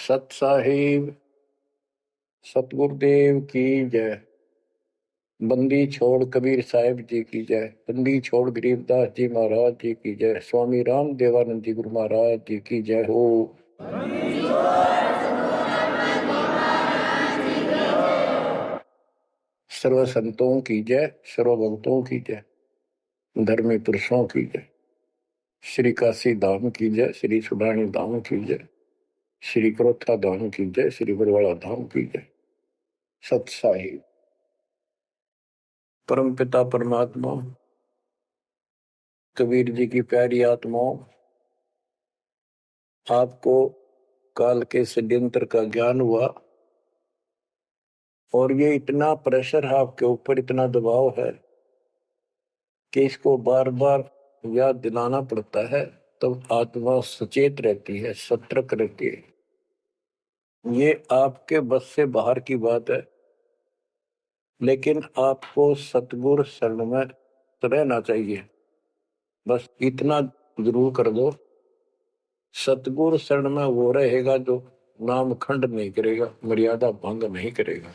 सत साहिब सतगुरुदेव की जय। बंदी छोड़ कबीर साहिब जी की जय। बंदी छोड़ गरीबदास जी महाराज जी की जय। स्वामी राम देवानंद जी गुरु महाराज जी की जय हो। सर्व संतों की जय, सर्व भक्तों की जय, धर्मी पुरुषों की जय। श्री काशी धाम की जय, श्री सुडानी धाम की जय, श्री क्रोथा धाम की जय, श्री बरवाड़ा धाम की जय। सत साहिब परम पिता परमात्मा कबीर जी की प्यारी आत्माओं, आपको काल के षड्यंत्र का ज्ञान हुआ और ये इतना प्रेशर है आपके ऊपर, इतना दबाव है कि इसको बार बार याद दिलाना पड़ता है, तब आत्मा सचेत रहती है, सतर्क रहती है। ये आपके बस से बाहर की बात है, लेकिन आपको सतगुरु शरण में रहना चाहिए। बस इतना जरूर कर दो, सतगुरु शरण में वो रहेगा जो नाम खंड नहीं करेगा, मर्यादा भंग नहीं करेगा।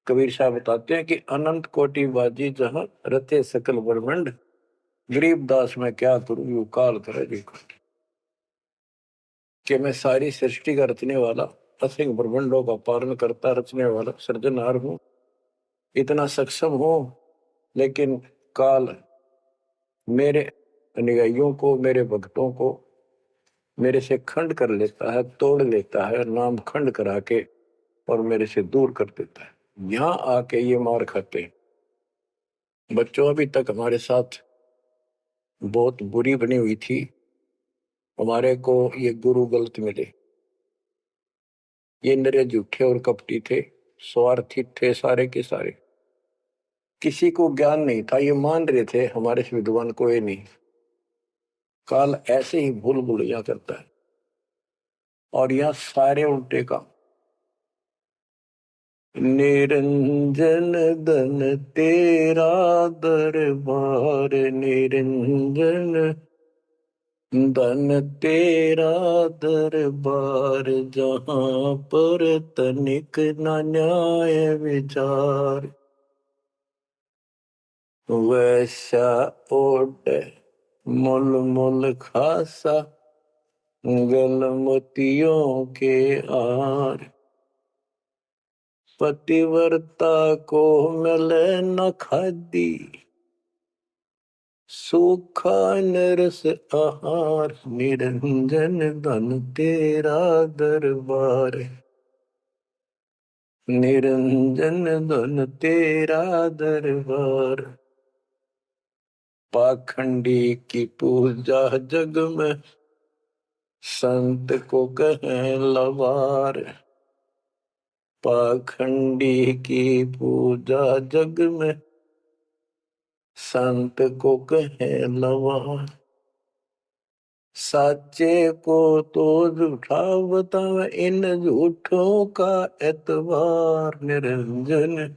कबीर साहब बताते हैं कि अनंत कोटि बाजी जहां रते सकल ब्रह्मंड, गरीबदास में क्या करूं यू काल करे जी। कि मैं सारी सृष्टि का रचने वाला, असंख्य ब्रह्मंडों का पालन करता रचने वाला सृजनहार हूं, इतना सक्षम हूं, लेकिन काल मेरे अनुयायियों को, मेरे भक्तों को मेरे से खंड कर लेता है, तोड़ लेता है, नाम खंड करा के और मेरे से दूर कर देता है। यहां आके ये मार खाते हैं। बच्चों अभी तक हमारे साथ बहुत बुरी बनी हुई थी, हमारे को ये गुरु गलत मिले। ये नरे झूठे और कपटी थे, स्वार्थी थे सारे के सारे। किसी को ज्ञान नहीं था, ये मान रहे थे हमारे से विद्वान कोई नहीं। काल ऐसे ही भूल भुलैया करता है और यह सारे उल्टे काम। निरंजन धन तेरा दरबार, निरंजन धन तेरा दरबार, जहां पर तनिक न न्याय विचार। वैसा ओट मुल मुल खासा, गल मोतियों के आर। पतिव्रता को मिले न खादी, सूखा नरस आहार। निरंजन धन तेरा दरबार, निरंजन धन तेरा दरबार। पाखंडी की पूजा जग में, संत को कहें लवार। पाखंडी की पूजा जग में, संत को कहें लवार। साचे को तो झूठा बतावे, इन झूठों का एतबार। निरंजन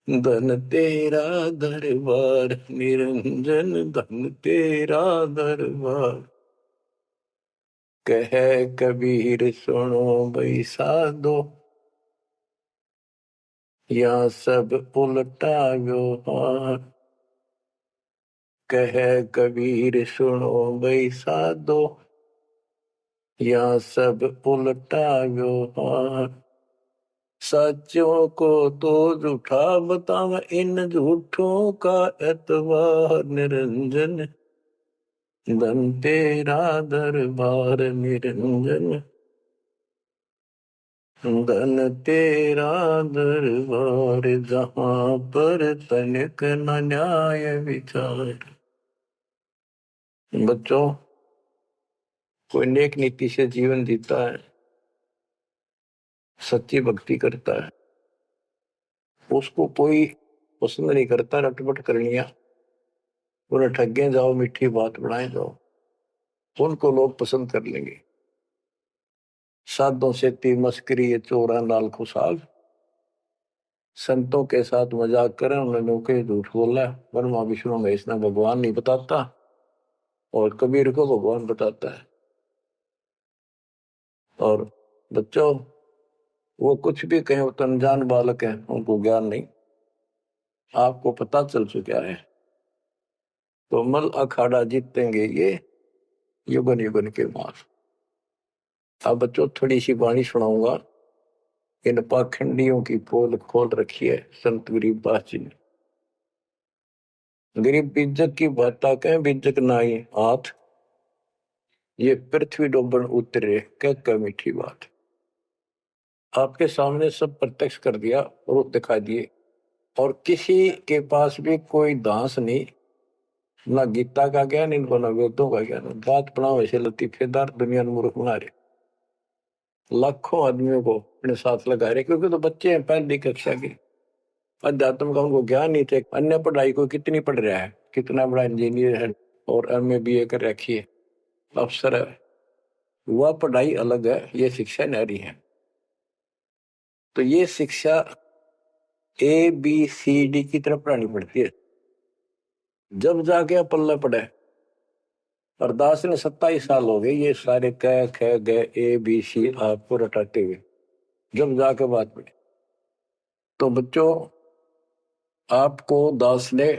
धन तेरा दरबार, निरंजन धन तेरा दरबार। कहे कबीर सुनो भाई साधो, या सब उल्टा व्यवहार। कहे कबीर सुनो भाई साधो, या सब उल्टा व्यवहार। सच्चों को तो झूठा बतावा, इन झूठों का एतबार। निरंजन धन तेरा दरबार, निरंजन धन तेरा दरबार, जहां पर तनिक न न्याय विचार। बच्चों, कोई नेक नीति से जीवन जीता है, सच्ची भक्ति करता है, उसको कोई पसंद नहीं करता रटपट करनिया। उन्हें ठगे जाओ, मीठी बात बढ़ाए जाओ, उनको लोग पसंद कर लेंगे। साधों से ती मस्करी ये चोरा नाल खुशाल। संतों के साथ मजाक करें, उन्होंने के झूठ बोला। ब्रह्मा विष्णु महेश ने भगवान नहीं बताता और कबीर को भगवान बताता है। और बच्चों, वो कुछ भी कहें, वो तो अनजान बालक है, उनको ज्ञान नहीं। आपको पता चल चुका है। तो मल अखाड़ा जीतेंगे ये युगन युगन के मार। अब बच्चों थोड़ी सी वाणी सुनाऊंगा। इन पाखंडियों की पोल खोल रखी है संत गरीबदास जी ने। गरीब बीजक की बाता कह बीजक नाई हाथ, ये पृथ्वी डोबन उतरे कह मीठी बात। आपके सामने सब प्रत्यक्ष कर दिया और दिखा दिए, और किसी के पास भी कोई दांस नहीं, ना गीता का ज्ञान इनको, ना वेदों का ज्ञान। बात बनाओ ऐसे लतीफेदार, दुनिया में मूर्ख बना रहे, लाखों आदमियों को अपने साथ लगा रहे, क्योंकि तो बच्चे हैं पहली कक्षा के, अध्यात्म का उनको ज्ञान नहीं थे। अन्य पढ़ाई को कितनी पढ़ रहा है, कितना बड़ा इंजीनियर है और एमए बीए कर रखी है, अफसर है, वह पढ़ाई अलग है, ये शिक्षा न्यारी है। तो ये शिक्षा ABCD की तरफ पढ़ानी पड़ती है, जब जाके पल्ला पड़े। और दास ने 27 साल हो गए ये सारे क ख ग ABC आपको रटाते हुए, जब जाके बात पड़ी। तो बच्चों, आपको दास ने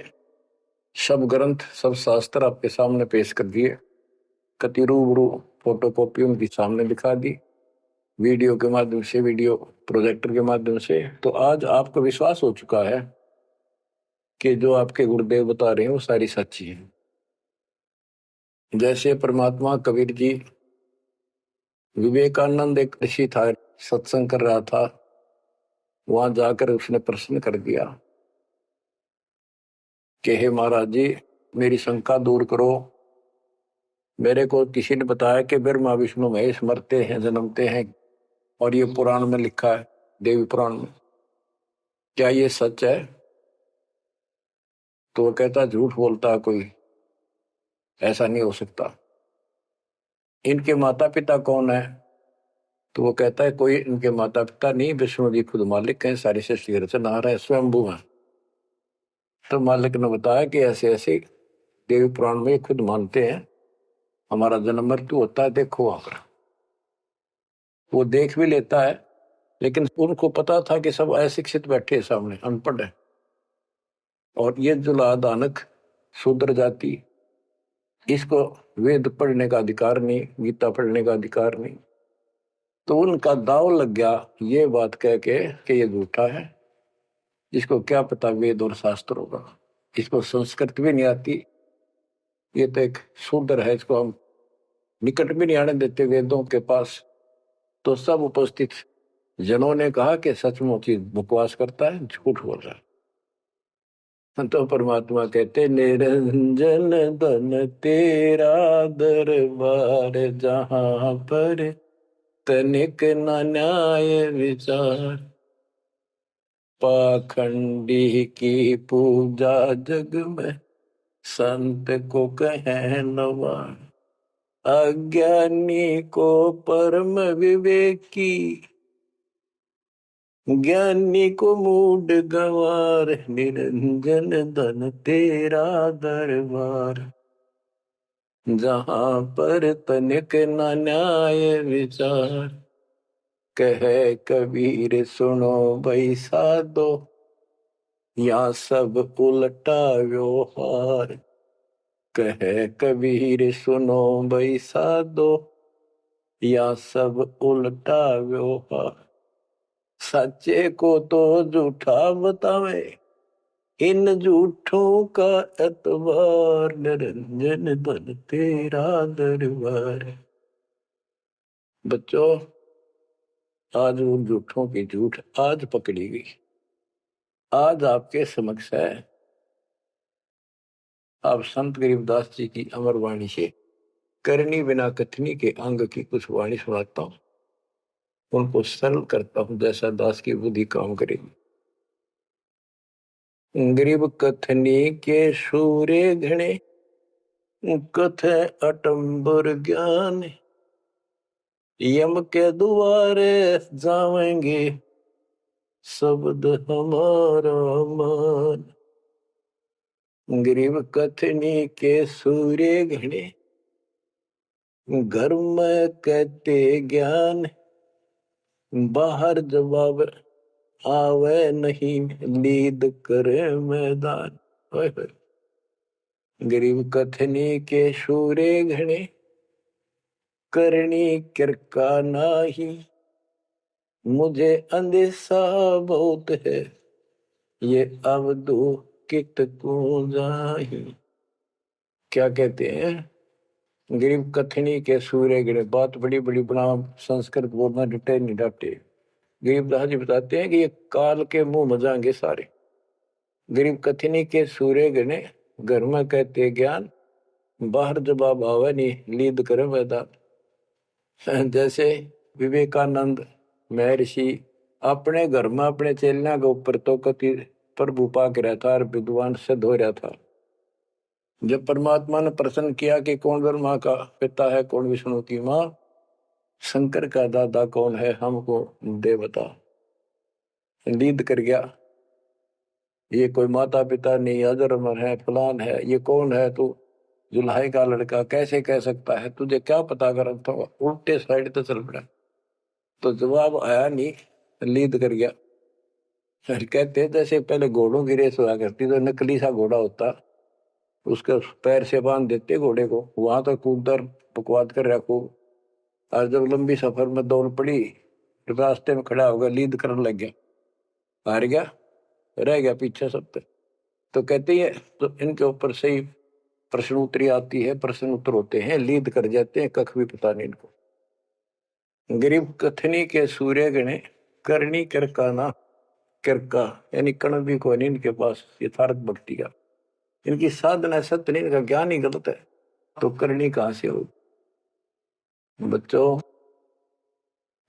सब ग्रंथ सब शास्त्र आपके सामने पेश कर दिए, कति रूबरू फोटो कॉपी उनकी सामने दिखा दी, वीडियो के माध्यम से, वीडियो प्रोजेक्टर के माध्यम से। तो आज आपको विश्वास हो चुका है कि जो आपके गुरुदेव बता रहे हैं वो सारी सच्ची है। जैसे परमात्मा कबीर जी, विवेकानंद एक ऋषि था, सत्संग कर रहा था, वहां जाकर उसने प्रश्न कर दिया कि हे महाराज जी, मेरी शंका दूर करो। मेरे को किसी ने बताया कि ब्रह्मा विष्णु महेश मरते हैं जन्मते हैं, और ये पुराण में लिखा है, देवी पुराण में, क्या ये सच है? तो वो कहता झूठ बोलता है कोई, ऐसा नहीं हो सकता। इनके माता पिता कौन है? तो वो कहता है कोई इनके माता पिता नहीं, विष्णु जी खुद मालिक हैं, सारी सृष्टि की रचनहार है, स्वयंभू है। तो मालिक ने बताया कि ऐसे ऐसे देवी पुराण में खुद मानते हैं हमारा जन्म मृत्यु होता है, देखो वहां पर। वो देख भी लेता है, लेकिन उनको पता था कि सब अशिक्षित बैठे सामने, अनपढ़ है, और ये जुला दानक शूद्र जाति, इसको वेद पढ़ने का अधिकार नहीं, गीता पढ़ने का अधिकार नहीं। तो उनका दाव लग गया ये बात कह के कि ये झूठा है, इसको क्या पता वेद और शास्त्र होगा, इसको संस्कृत भी नहीं आती, ये तो एक शूद्र है, इसको हम निकट भी नहीं आने देते वेदों के पास। तो सब उपस्थित जनों ने कहा कि सचमुच ही बकवास करता है, झूठ बोल रहा है। तो परमात्मा कहते निरंजन धन तेरा दरबार, जहां पर तनिक न न्याय विचार, पाखंडी की पूजा जग में संत को कहे नवार, अज्ञानी को परम विवेकी, ज्ञानी को मूड गवार, निरंजन धन तेरा दरबार, जहां पर तनिक न न्याय विचार, कहे कबीर सुनो भाई साधो, या सब उल्टा व्यवहार, कहे कबीर सुनो भाई साधो, या सब उल्टा व्यवहार, सच्चे को तो झूठा बतावे, इन झूठों का एतबार, निरंजन धन तेरा दरबार। बच्चों, आज उन झूठों की झूठ आज पकड़ी गई, आज आपके समक्ष है। आप संत गरीबदास जी की अमर वाणी से करनी बिना कथनी के अंग की कुछ वाणी सुनाता हूं, उनको सरल करता हूं जैसा दास की बुद्धि काम करेगी। गरीब कथनी के सूर्य घने, कथ अटंबर ज्ञान, यम के द्वारे जावेंगे शब्द हमारा मान। गरीब कथनी के सूर्य घने, घर में कहते ज्ञान, बाहर जवाब आवे नहीं, लीद करे मैदान। ओए होए। गरीब कथनी के शूरे घने, करनी किरका नाही। मुझे अंदेशा बहुत है, ये अवधु कित को जाही। क्या कहते हैं? गरीब कथनी के सूर्य गिरे। बात बड़ी बड़ी बना, संस्कृत बोलना डटे नहीं डटे। गरीबदास जी बताते हैं कि ये काल के मुंह मजाएंगे सारे। गरीब कथनी के सूर्य गिने, घर में कहते ज्ञान, बाहर जवाब आवे नहीं, लीद करे मैदान। जैसे विवेकानंद महर्षि अपने घर में अपने चेलियां के ऊपर तो कति प्रभु पाक रहा था और विद्वान सिद्ध हो रहा था। जब परमात्मा ने प्रश्न किया कि कौन ब्रह्मा का पिता है, कौन विष्णु की माँ, शंकर का दादा कौन है, हमको दे बता। लीद कर गया, ये कोई माता पिता नहीं, अजरमर है, फलान है, ये कौन है तू, जुल्हाई का लड़का कैसे कह सकता है, तुझे क्या पता कर। तो उल्टे साइड तो चल पड़ा, तो जवाब आया नहीं, लीद कर गया। फिर कहते जैसे पहले घोड़ों की रेस हुआ करती, तो नकली सा घोड़ा होता, उसके पैर से बांध देते घोड़े को, वहां तक कूदर बकवाद कर रखो, और जब लंबी सफर में दौड़ पड़ी, रास्ते में खड़ा होगा, लीद करने लग गया, हार गया, रह गया पीछे सब पे। तो कहते हैं तो इनके ऊपर सही प्रश्न उत्तरी आती है, प्रश्न उत्तर होते हैं, लीद कर जाते हैं, कख भी पता नहीं इनको। गरीब कथनी के सूर्य गणे, करनी किरकाना। किरका यानी कण भी कोई नहीं इनके पास यथार्थ भक्ति का, इनकी साधना सत्य नहीं, इनका ज्ञान ही गलत है, तो करनी कहां से हो। बच्चों,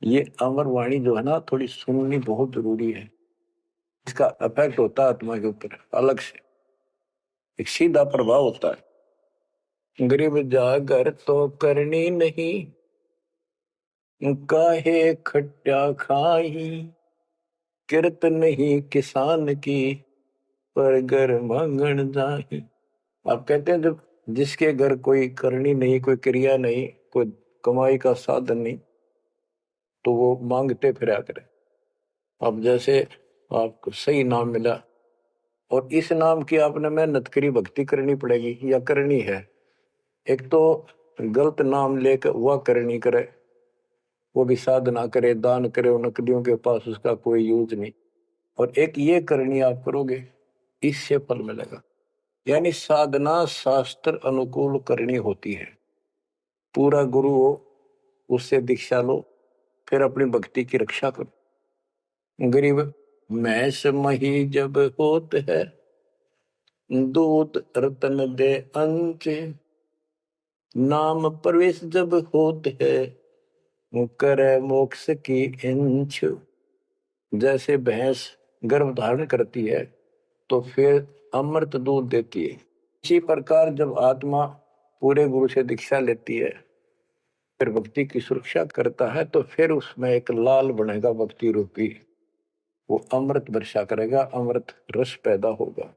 ये अमर वाणी जो है ना, थोड़ी सुननी बहुत जरूरी है। इसका इफेक्ट होता है आत्मा के ऊपर अलग से, एक सीधा प्रभाव होता है। गरीब जागर तो करनी नहीं, काहे खट्टा खाही। किरत नहीं किसान की, पर घर मांगण जाही। आप कहते हैं जब जिसके घर कोई करनी नहीं, कोई क्रिया नहीं, कोई कमाई का साधन नहीं, तो वो मांगते फिरा करे। अब जैसे आपको सही नाम मिला और इस नाम की आपने मेहनत करी, भक्ति करनी पड़ेगी या करनी है। एक तो गलत नाम लेकर वह करनी करे, वो भी साधना करे, दान करे, उन नकलियों के पास उसका कोई यूज नहीं। और एक ये करनी आप करोगे, इससे फल मिलेगा। यानी साधना शास्त्र अनुकूल करनी होती है। पूरा गुरु हो, उससे दीक्षा लो, फिर अपनी भक्ति की रक्षा करो। गरीब मैस मही जब होत है, दूध रतन दे अंच। नाम प्रवेश जब होत है, करे मोक्ष की इंच। जैसे भैंस गर्भ धारण करती है तो फिर अमृत दूध देती है, इसी प्रकार जब आत्मा पूरे गुरु से दीक्षा लेती है, फिर भक्ति की सुरक्षा करता है, तो फिर उसमें एक लाल बनेगा भक्ति रूपी, वो अमृत वर्षा करेगा, अमृत रस पैदा होगा।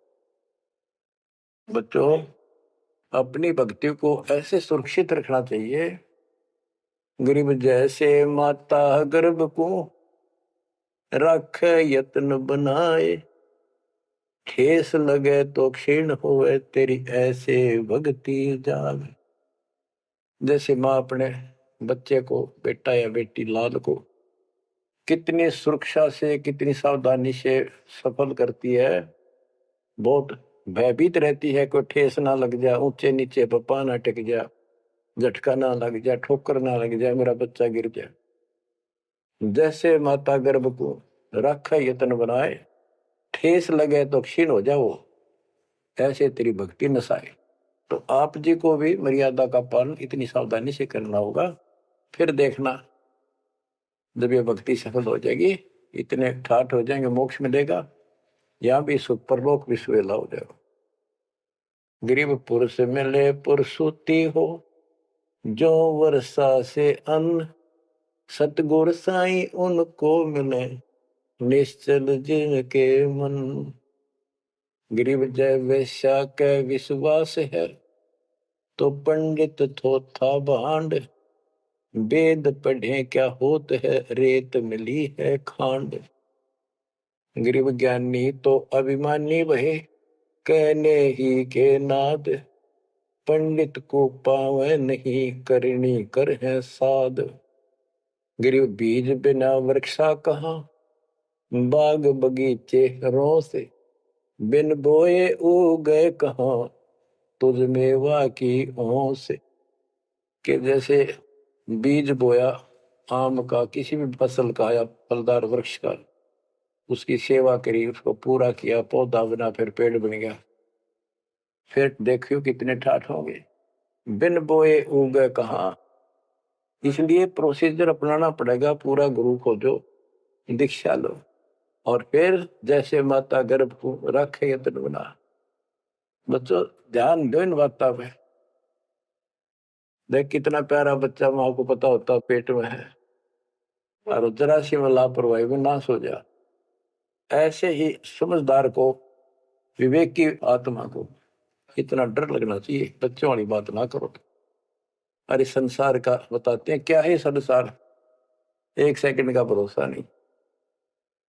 बच्चों, अपनी भक्ति को ऐसे सुरक्षित रखना चाहिए। गरीब जैसे माता गर्भ को रख यत्न बनाए, ठेस लगे तो क्षीण होवे, तेरी ऐसे भक्ति जाग। जैसे माँ अपने बच्चे को, बेटा या बेटी लाल को कितनी सुरक्षा से, कितनी सावधानी से सफल करती है, बहुत भयभीत रहती है, कोई ठेस ना लग जाए, ऊंचे नीचे पप्पा ना टिक जाए, झटका ना लग जाए, ठोकर ना लग जाए, मेरा बच्चा गिर जाए। जैसे माता गर्भ को रखा यत्न बनाए, ठेस लगे तो क्षीण हो जाओ, ऐसे तेरी भक्ति नसाए। तो आप जी को भी मर्यादा का पालन इतनी सावधानी से करना होगा। फिर देखना, जब ये भक्ति सफल हो जाएगी, इतने ठाठ हो जाएंगे, मोक्ष मिलेगा, यहाँ भी सुख, परलोक भी सुहेला हो जाएगा। गरीब पुरुष मिले पुरसुती हो, जो वर्षा से अन्न। सतगुर साई उनको मिले, निश्चल जिनके मन। गरीब जय वेश्या के विश्वास है, तो पंडित थोथा भांड। वेद पढ़े क्या होत है, रेत मिली है खांड। गरीब ज्ञानी तो अभिमानी वहे, कहने ही के नाद। पंडित को पावे नहीं, करनी कर है साध। गरीब बीज बिना वृक्षा कहाँ, बाग बगीचे रो से। बिन बोए उगे कहाँ, तुझ मेवा की ओं से। कि जैसे बीज बोया आम का, किसी भी फसल का या फलदार वृक्ष का, उसकी सेवा करी, उसको पूरा किया, पौधा बना, फिर पेड़ बन गया, फिर देखियो कितने ठाठ होंगे। बिन बोए उगे कहाँ, इसलिए प्रोसीजर अपनाना पड़ेगा पूरा। गुरु खोजो, दीक्षा लो, और फिर जैसे माता गर्भ को रखे यत्न बना। बच्चों ध्यान दो इन बातों पे। देख कितना प्यारा बच्चा, माँ को पता होता पेट में है, और जरा सी में लापरवाही में नाश हो जा। ऐसे ही समझदार को, विवेक की आत्मा को इतना डर लगना चाहिए, बच्चों वाली बात ना करो। अरे संसार का बताते हैं क्या है संसार, एक सेकंड का भरोसा नहीं,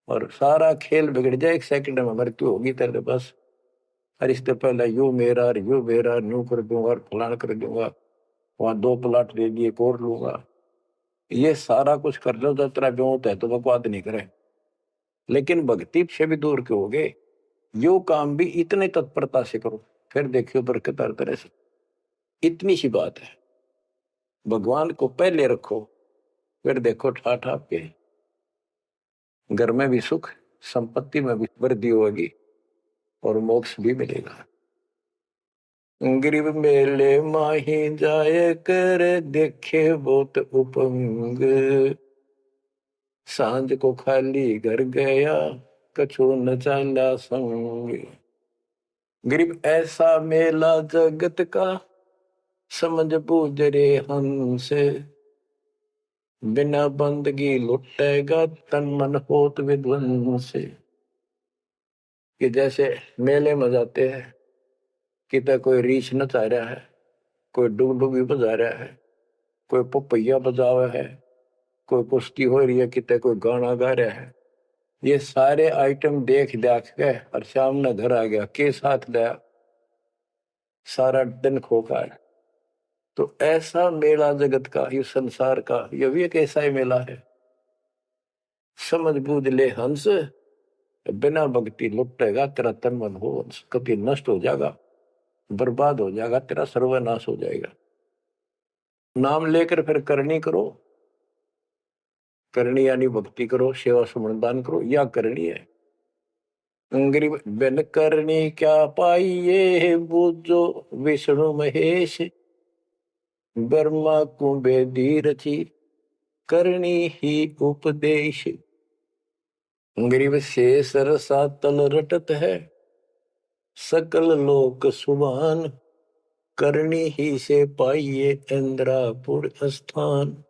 और सारा खेल बिगड़ जाए, एक सेकंड में मृत्यु होगी तेरे बस। अरे इससे पहले यू मेरा, यू मेरा, न्यू कर दूंगा, फलान कर दूंगा, वहां 2 प्लाट दे दिए, कोर लूंगा। ये सारा कुछ कर लो तो तेरा ब्योत है तो बकवाद नहीं करे, लेकिन भक्ति से भी दूर क्यों हो गए। यो काम भी इतने तत्परता से करो, फिर देखियो बरकत हर तरह से। इतनी सी बात है, भगवान को पहले रखो, फिर देखो ठाठ आपके घर में भी सुख, संपत्ति में भी वृद्धि होगी, और मोक्ष भी मिलेगा। गरीब मेले माही जाए कर, देखे बहुत उपंग। सांझ को खाली घर गया, कछु न चाला संग। गरीब ऐसा मेला जगत का, समझ बूझ रे हंस। बिना बंदगी लुटेगा, तन मन होत विध्वंस। कि जैसे मेले में जाते हैं, कितना कोई रीछ नचा रहा है, कोई डुगडुगी बजा रहा है, कोई पपैया बजा रहा है, कोई कुश्ती हो रही है, कितने कोई गाना गा रहा है। ये सारे आइटम देख देख के और शाम ने घर आ गया, के साथ गया, सारा दिन खोखा है। तो ऐसा मेला जगत का, ये संसार का, ये भी एक ऐसा ही मेला है। समझ बूझ ले हंस, बिना भक्ति लुटेगा तेरा तन मन हो हंस। कभी नष्ट हो जाएगा, बर्बाद हो जाएगा, तेरा सर्वनाश हो जाएगा। नाम लेकर फिर करनी करो, करनी यानी भक्ति करो, सेवा समर्पण करो, या करनी है। गरीब बिन करनी क्या पाइये, बूझो विष्णु महेश। ब्रह्मा कुबेदी रची, करनी ही उपदेश। गरीब शेष रसा तल रटत है, सकल लोक सुभान। करनी ही से पाइये इंद्रापुर स्थान।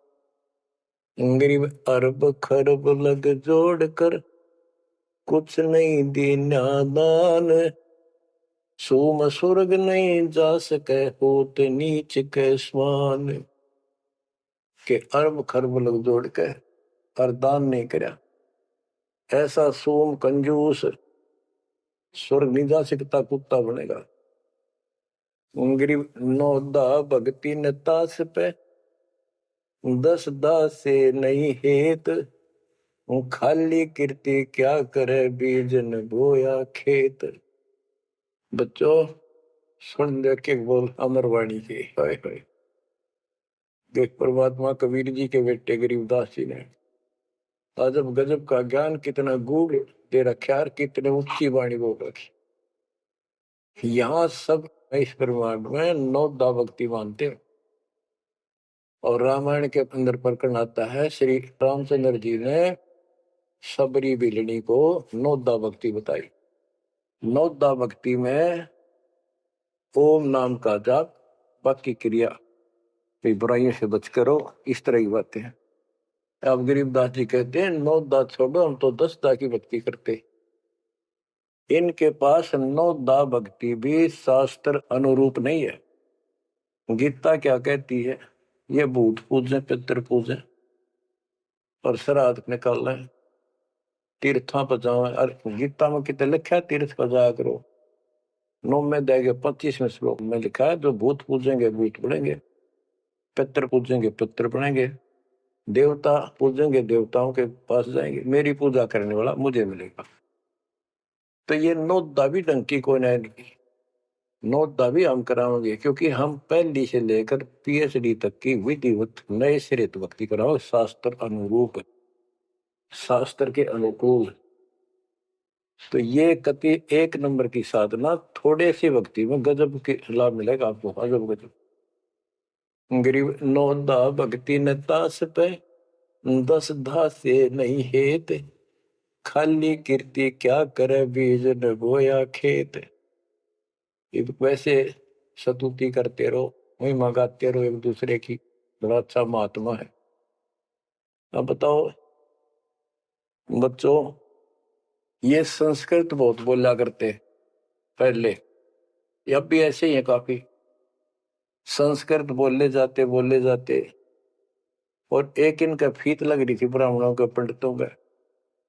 गरीब अरब खरब लग जोड़ कर, कुछ नहीं दीना दान। सोम स्वर्ग नहीं जा सके, होत नीच के स्वान। के अरब खरब लग जोड़ के और दान नहीं करया, ऐसा सोम कंजूस स्वर्ग नहीं जा सकता, कुत्ता बनेगा। गरीब नौदा भक्ति न तास पे, 10 दास से नहीं हेत। खाली कीर्ति क्या करे, बीज न बोया खेत। बच्चों सुन दे के बोल अमरवाणी के, हाय हाय। देख परमात्मा कबीर जी के बेटे गरीबदास जी ने अजब गजब का ज्ञान, कितना गूढ़ दे रखा है, कितने ऊंची वाणी बोल रखी। यहाँ सब इस ब्रह्मांड में 9 दा भक्ति मानते हैं। और रामायण के अंदर प्रकरण आता है, श्री रामचंद्र जी ने सबरी बिलनी को 9 दा भक्ति बताई। 9 दा भक्ति में ओम नाम का जाप, बाकी क्रिया, बुराइयों से बच करो, इस तरह की बातें हैं। अब गरीबदास जी कहते हैं 9 दा छोड़ो, हम तो 10 दा की भक्ति करते। इनके पास 9 दा भक्ति भी शास्त्र अनुरूप नहीं है। गीता क्या कहती है, ये भूत पूजे पितर पूजे और श्राद्ध निकाल तीर्थों पर जाओ। और गीता में कितने लिखा है तीर्थ पर जाया करो। 9 में देंगे 25वें श्लोक में लिखा है जो भूत पूजेंगे भूत बनेंगे, पितर पूजेंगे पितर बनेंगे, देवता पूजेंगे देवताओं के पास जाएंगे, मेरी पूजा करने वाला मुझे मिलेगा। तो ये नोदा भी डंकी को नहीं, नोदा भी हम कराओगे क्योंकि हम पहली से लेकर पीएचडी तक की विधिवत नए सिरे भक्ति कराओ, शास्त्र अनुरूप, शास्त्र के अनुकूल। तो ये कति एक नंबर की साधना, थोड़े सी भक्ति में गजब के लाभ मिलेगा आपको, अजब गजब। गरीब नौदा भक्ति न तास पे 10 धासे नहीं हेत, खाली कीर्ति क्या करे बीज न बोया खेत। वैसे स्तुति करते रहो, वही मंगाते रहो एक दूसरे की, बड़ा अच्छा महात्मा है। अब बताओ बच्चों, ये संस्कृत बहुत बोला करते पहले, अब भी ऐसे ही है काफी। संस्कृत बोले जाते और एक इनका फीत लग रही थी ब्राह्मणों के पंडितों का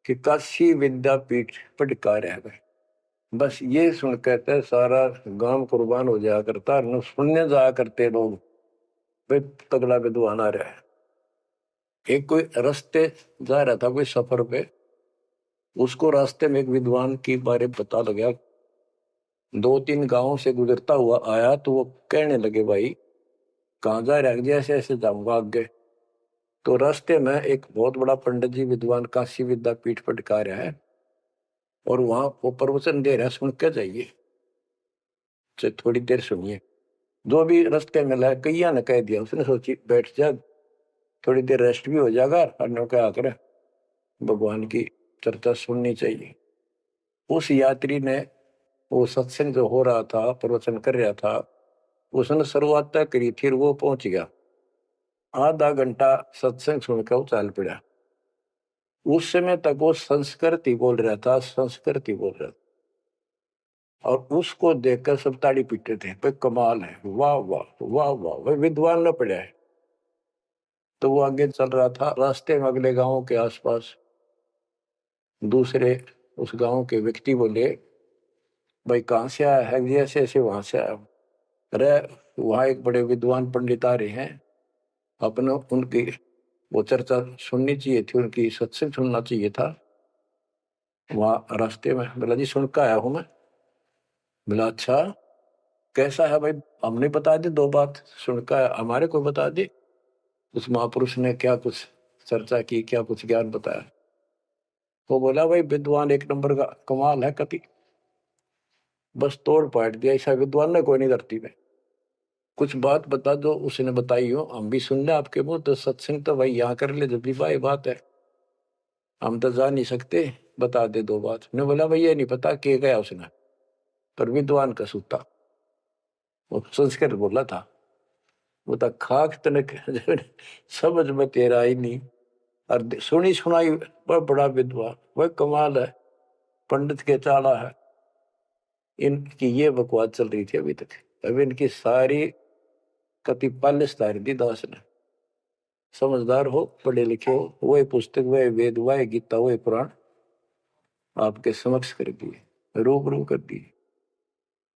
कि काशी विद्यापीठ पटकार है। बस ये सुन कहते सारा गांव कुर्बान हो जाया करता, सुनने जाया करते लोग, भाई तगड़ा विद्वान आ रहा है। एक कोई रास्ते जा रहा था कोई सफर पे, उसको रास्ते में एक विद्वान की बारे पता लगा, 2-3 गांवों से गुजरता हुआ आया, तो वो कहने लगे भाई कहाँ जा रहा है, जैसे ऐसे जाऊंगा आगे। तो रास्ते में एक बहुत बड़ा पंडित जी विद्वान काशी विद्यापीठ पटका रहा है और वहां वो प्रवचन दे रहा है, सुन के जाइए, थोड़ी देर सुनिए। जो भी रास्ते में लाया कैया ने कह दिया, उसने सोची बैठ जा, थोड़ी देर रेस्ट भी हो जाएगा और क्या करे भगवान की चर्चा सुननी चाहिए। उस यात्री ने वो सत्संग जो हो रहा था, प्रवचन कर रहा था, उसने शुरुआत तक करी थी, वो पहुंच गया। आधा घंटा सत्संग सुनकर वो चल पड़ा। उस समय तक वो संस्कृत ही बोल रहा था, संस्कृत ही बोल रहा था, और उसको देखकर सब ताड़ी पीटते थे, भाई कमाल है, वाह वाह वाह वाह, भाई विद्वान न पड़ा है। तो वो आगे चल रहा था, रास्ते में अगले गांव के आसपास दूसरे उस गांव के व्यक्ति बोले भाई कहाँ से आया है, ऐसे ऐसे वहां से आया। अरे वहां एक बड़े विद्वान पंडित आ रहे हैं, अपने उनकी वो चर्चा सुननी चाहिए थी, उनकी सत्संग सुनना चाहिए था। वहां रास्ते में बोला जी सुन के आया हूं मैं। बोला अच्छा कैसा है भाई, हमने बता दी 2 बात, सुन के हमारे को बता दी। उस महापुरुष ने क्या कुछ चर्चा की, क्या कुछ ज्ञान बताया। वो बोला भाई विद्वान एक नंबर का, कमाल है कति, बस तोड़ पाट दिया, ऐसा विद्वान ने कोई नहीं धरती में। कुछ बात बता दो, उसने बताई हो, हम भी सुन ले आपके मुंह, तो सत्संग तो भाई यहाँ कर ले, जब भी भाई बात है, हम तो जा नहीं सकते, बता दे 2 बात। ने बोला भाई ये नहीं पता के गया उसने, पर विद्वान का सूता, वो संस्कृत बोला था। वो तो खाक तनक समझ में तेरा ही नहीं, और सुनी सुनाई वह बड़ा विद्वान, वह कमाल है, पंडित के चाला है। इनकी ये बकवास चल रही थी अभी तक। अब इनकी सारी कति पालिश तारी दी दास ने। समझदार हो, पढ़े लिखे हो, वही पुस्तक, वही वेद, वही गीता, वही पुराण आपके समक्ष कर दिए, रूबरू कर दिए।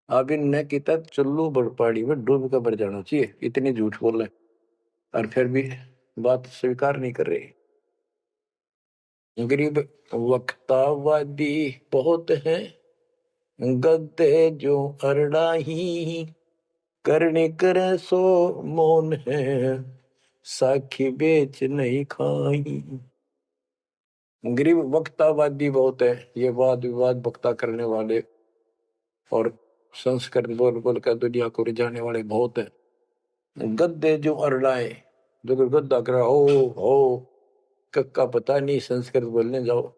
अब इनने किता चुल्लू बड़पाड़ी में डूब कर मर जाना चाहिए, इतनी झूठ बोल रहे, और फिर भी बात स्वीकार नहीं कर रही। गरीब वक्तावादी बहुत हैं, गद्दे जो अरड़ाही, करने करे सो मौन है, साखी बेच नहीं खाई। गरीब वक्तावादी बहुत है, ये वाद विवाद वक्ता करने वाले और संस्कृत बोल बोल कर दुनिया को रिझाने वाले बहुत है। गद्दे जो अरड़ाए, जो गद्दा करा हो कक्का पता नहीं, संस्कृत बोलने जाओ,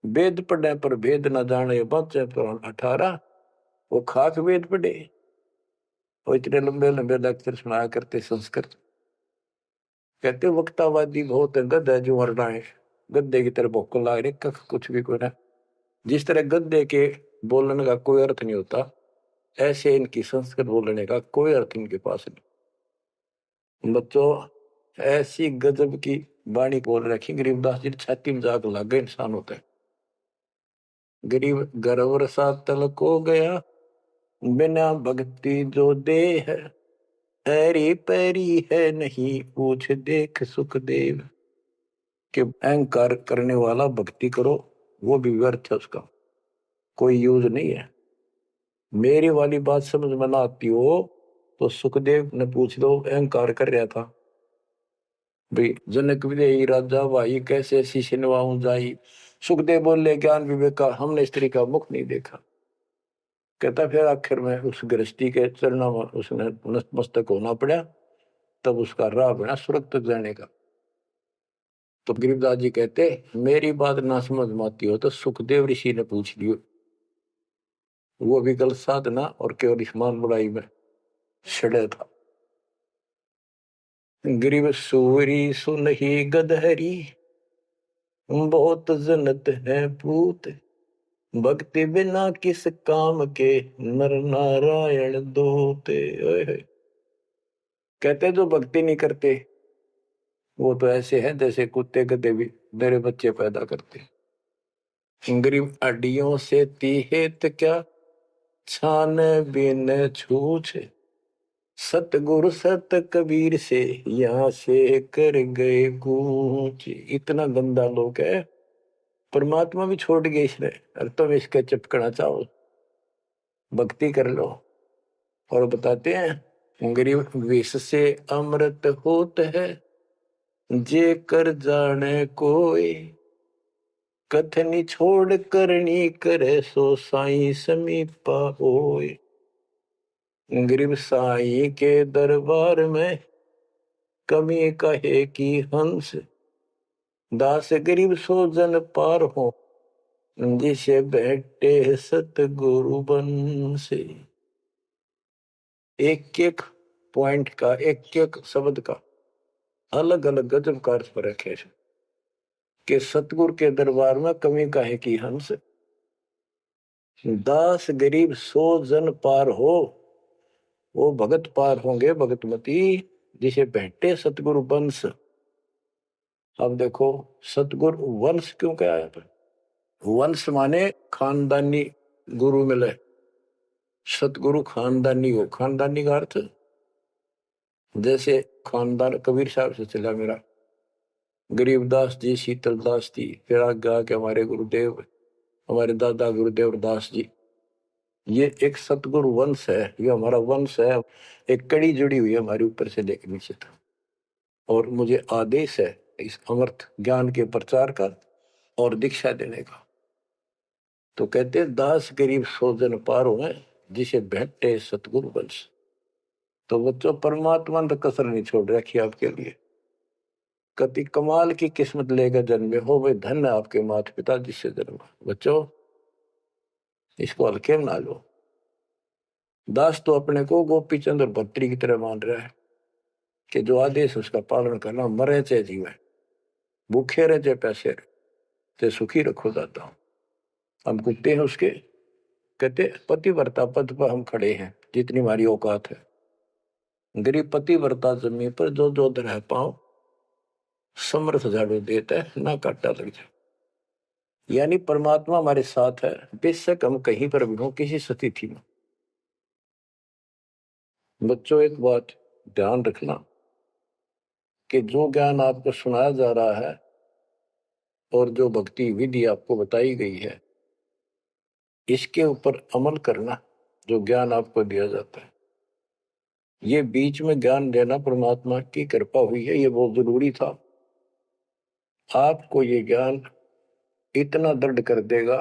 वेद पढ़े पर भेद न जाने, बच्चे तो 18, वो खाक वेद पढ़े, वो इतने लंबे लंबे लेक्चर सुनाया करते संस्कृत। कहते वक्तावादी बहुत है, गद्दे जो अरड़ाए, गद्दे की तरह भोक लाग रहे, कख कुछ भी कोई ना। जिस तरह गद्दे के बोलने का कोई अर्थ नहीं होता, ऐसे इनकी संस्कृत बोलने का कोई अर्थ इनके पास नहीं। बच्चों ऐसी गजब की वाणी बोल रखी गरीबदास जी, छाती में जाग लग गए इंसान होता है। गरीब गर्वर सा तल को गया, बिना भक्ति जो दे है, ऐरी पैरी है नहीं पूछ देख सुखदेव। कि अहंकार करने वाला भक्ति करो वो भी व्यर्थ है, उसका कोई यूज नहीं है। मेरी वाली बात समझ में ना आती हो तो सुखदेव ने पूछ लो, अहंकार कर रहा था भाई, जनक विदेही राजा भाई कैसे शीश नवाऊं जाई। सुखदेव बोले ज्ञान विवेक का हमने स्त्री का मुख नहीं देखा। कहता फिर आखिर में उस गृहस्थी के चरणों में उसने नतमस्तक होना पड़ा, तब उसका राह बना स्वर्ग तक जाने का। तो गरीबदास जी कहते मेरी बात ना समझ में आती हो तो सुखदेव ऋषि ने पूछ लियो, वो भी गलत साधना और केवल ईमान बुराई में सड़े था। गरीब सूरी सुनही गदहरी, बहुत जनत है पूत, भक्ति बिना किस काम के, नर नारायण दोते। कहते जो भक्ति नहीं करते वो तो ऐसे है जैसे कुत्ते गधे भी मेरे बच्चे पैदा करते। गरीब अड्डियों से तीहेत क्या, छान बिन छूछ, सतगुरु सत कबीर से यहाँ से कर गए कूच। इतना गंदा लोग है, परमात्मा भी छोड़ गए इसने, और तुम इसके चिपकना चाहो, भक्ति कर लो। और बताते हैं गरीब विष से अमृत होत है, जे कर जाने कोई, कथनी छोड़ करनी करे, सो साई समीपा होए। गरीब साई के दरबार में कमी कहे कि हंस, दास गरीब सो जन पार हो, जिसे बैठे सतगुरु बन से। एक एक पॉइंट का, एक एक शब्द का अलग अलग गजब का अर्थ पर रखे कि सतगुरु के दरबार में कमी काहे की हंस, दास गरीब सो जन पार हो, वो भगत पार होंगे भगतमती, जिसे बैठे सतगुरु वंश। अब देखो सतगुरु वंश क्यों कहा है? वंश माने खानदानी गुरु मिले, सतगुरु खानदानी हो। खानदानी का अर्थ जैसे खानदान कबीर साहब से चला मेरा, गरीबदास जी, शीतलदास जी, फिर आगे आके हमारे गुरुदेव, हमारे दादा गुरुदेव दास जी। ये एक सतगुरु वंश है, ये हमारा वंश है। एक कड़ी जुड़ी हुई है हमारे ऊपर से लेकर नीचे तक। और मुझे आदेश है इस अमृत ज्ञान के प्रचार का और दीक्षा देने का। तो कहते दास गरीब सो जन पार हो, जिसे बैठे सतगुरु वंश। तो बच्चों परमात्मा ने कसर नहीं छोड़ रखी आपके लिए। कति कमाल की किस्मत लेकर जन्मे हो, वे धन्य आपके माता पिता जिससे जन्म। बच्चों इसको हल्के में ना लो। दास तो अपने को गोपी चंद और भट्टी की तरह मान रहा है कि जो आदेश उसका पालन करना, मरे चाहे जीवे, भूखे रहे चाहे पैसे रहे, चाहे सुखी रखो दाता। हम कुत्ते हैं उसके। कहते पतिव्रता पद पर हम खड़े हैं जितनी हमारी औकात है। गरीब पतिव्रता जमीन पर जो जो रह पाओ, समर्थ झाड़ू देता है ना काटा लग जाए। यानी परमात्मा हमारे साथ है, बेशक हम कहीं पर भी हो, किसी स्थिति में। बच्चों एक बात ध्यान रखना कि जो ज्ञान आपको सुनाया जा रहा है और जो भक्ति विधि आपको बताई गई है, इसके ऊपर अमल करना। जो ज्ञान आपको दिया जाता है, ये बीच में ज्ञान देना परमात्मा की कृपा हुई है, ये बहुत जरूरी था। आपको ये ज्ञान इतना दृढ़ कर देगा,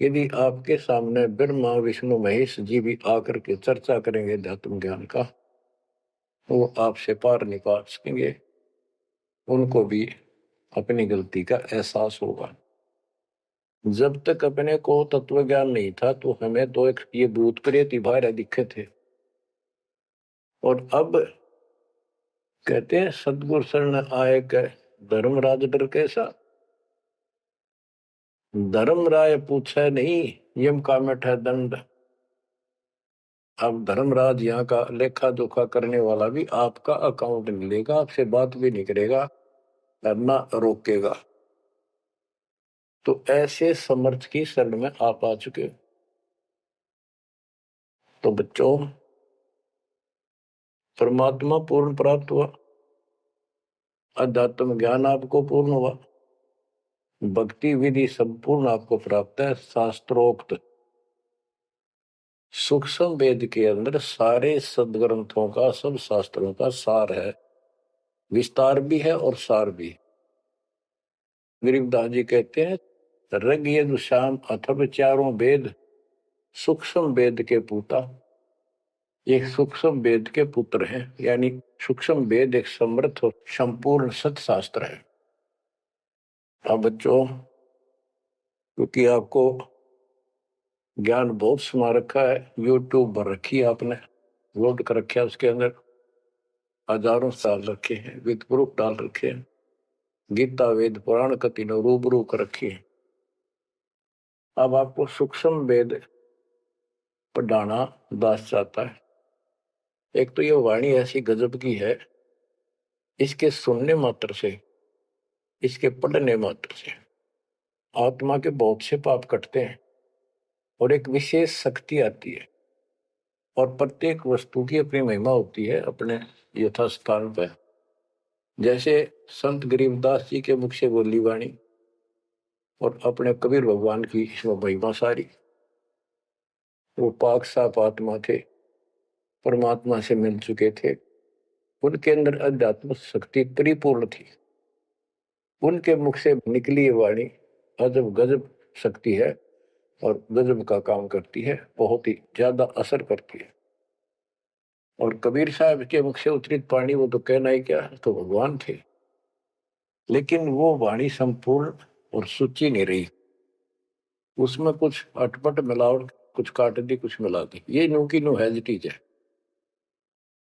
यदि आपके सामने ब्रह्मा विष्णु महेश जी भी आकर के चर्चा करेंगे अध्यात्म ज्ञान का, वो आपसे पार नहीं पा सकेंगे। उनको भी अपनी गलती का एहसास होगा। जब तक अपने को तत्व ज्ञान नहीं था तो हमें तो एक ये भूत प्रेत ही बाहर दिखे थे। और अब कहते हैं सतगुरु शरण आए के धर्मराज डर कैसा। धर्म राय पूछे नहीं, यम का मिठा दंड। अब धर्मराज यहाँ का लेखा जोखा करने वाला भी आपका अकाउंट नहीं लेगा, आपसे बात भी नहीं करेगा, ना रोकेगा। तो ऐसे समर्थ की शरण में आप आ चुके हो। तो बच्चों, परमात्मा पूर्ण प्राप्त हुआ, अध्यात्म ज्ञान आपको पूर्ण हुआ, भक्ति विधि संपूर्ण आपको प्राप्त है। शास्त्रोक्त सूक्ष्म वेद के अंदर सारे सदग्रंथों का, सब शास्त्रों का सार है, विस्तार भी है और सार भी। गरीबदास जी कहते हैं, ऋग यजुः साम अथर्व चारों वेद सूक्ष्म वेद के पूता। एक सूक्ष्म वेद के पुत्र हैं, यानी सूक्ष्म वेद एक समृद्ध और संपूर्ण सत्शास्त्र है। अब बच्चों, क्योंकि आपको ज्ञान बहुत सुना रखा है, यूट्यूब पर रखी है आपने, लोड कर रखा है, उसके अंदर हजारों साल रखे हैं, विद प्रूफ डाल रखे हैं, गीता वेद पुराण का तीनों रूबरू कर रखी है। अब आपको सूक्ष्म वेद पढ़ाना दास चाहता है। एक तो ये वाणी ऐसी गजब की है, इसके सुनने मात्र से, इसके पढ़ने मात्र से आत्मा के बहुत से पाप कटते हैं और एक विशेष शक्ति आती है। और प्रत्येक वस्तु की अपनी महिमा होती है अपने यथास्थान पर। जैसे संत गरीबदास जी के मुख से बोली वाणी और अपने कबीर भगवान की इसमें महिमा सारी। वो पाक साफ आत्मा थे, परमात्मा से मिल चुके थे, उनके अंदर अध्यात्म शक्ति परिपूर्ण थी। उनके मुख से निकली ये वाणी अजब गजब शक्ति है और गजब का काम करती है, बहुत ही ज्यादा असर करती है। और कबीर साहब के मुख से उतरित पानी, वो तो कहना ही क्या, तो भगवान थे। लेकिन वो वाणी संपूर्ण और सुची नहीं रही, उसमें कुछ अटपट मिलावट, कुछ काट दी, कुछ मिला दी, ये नो की नो हैजिटीज है।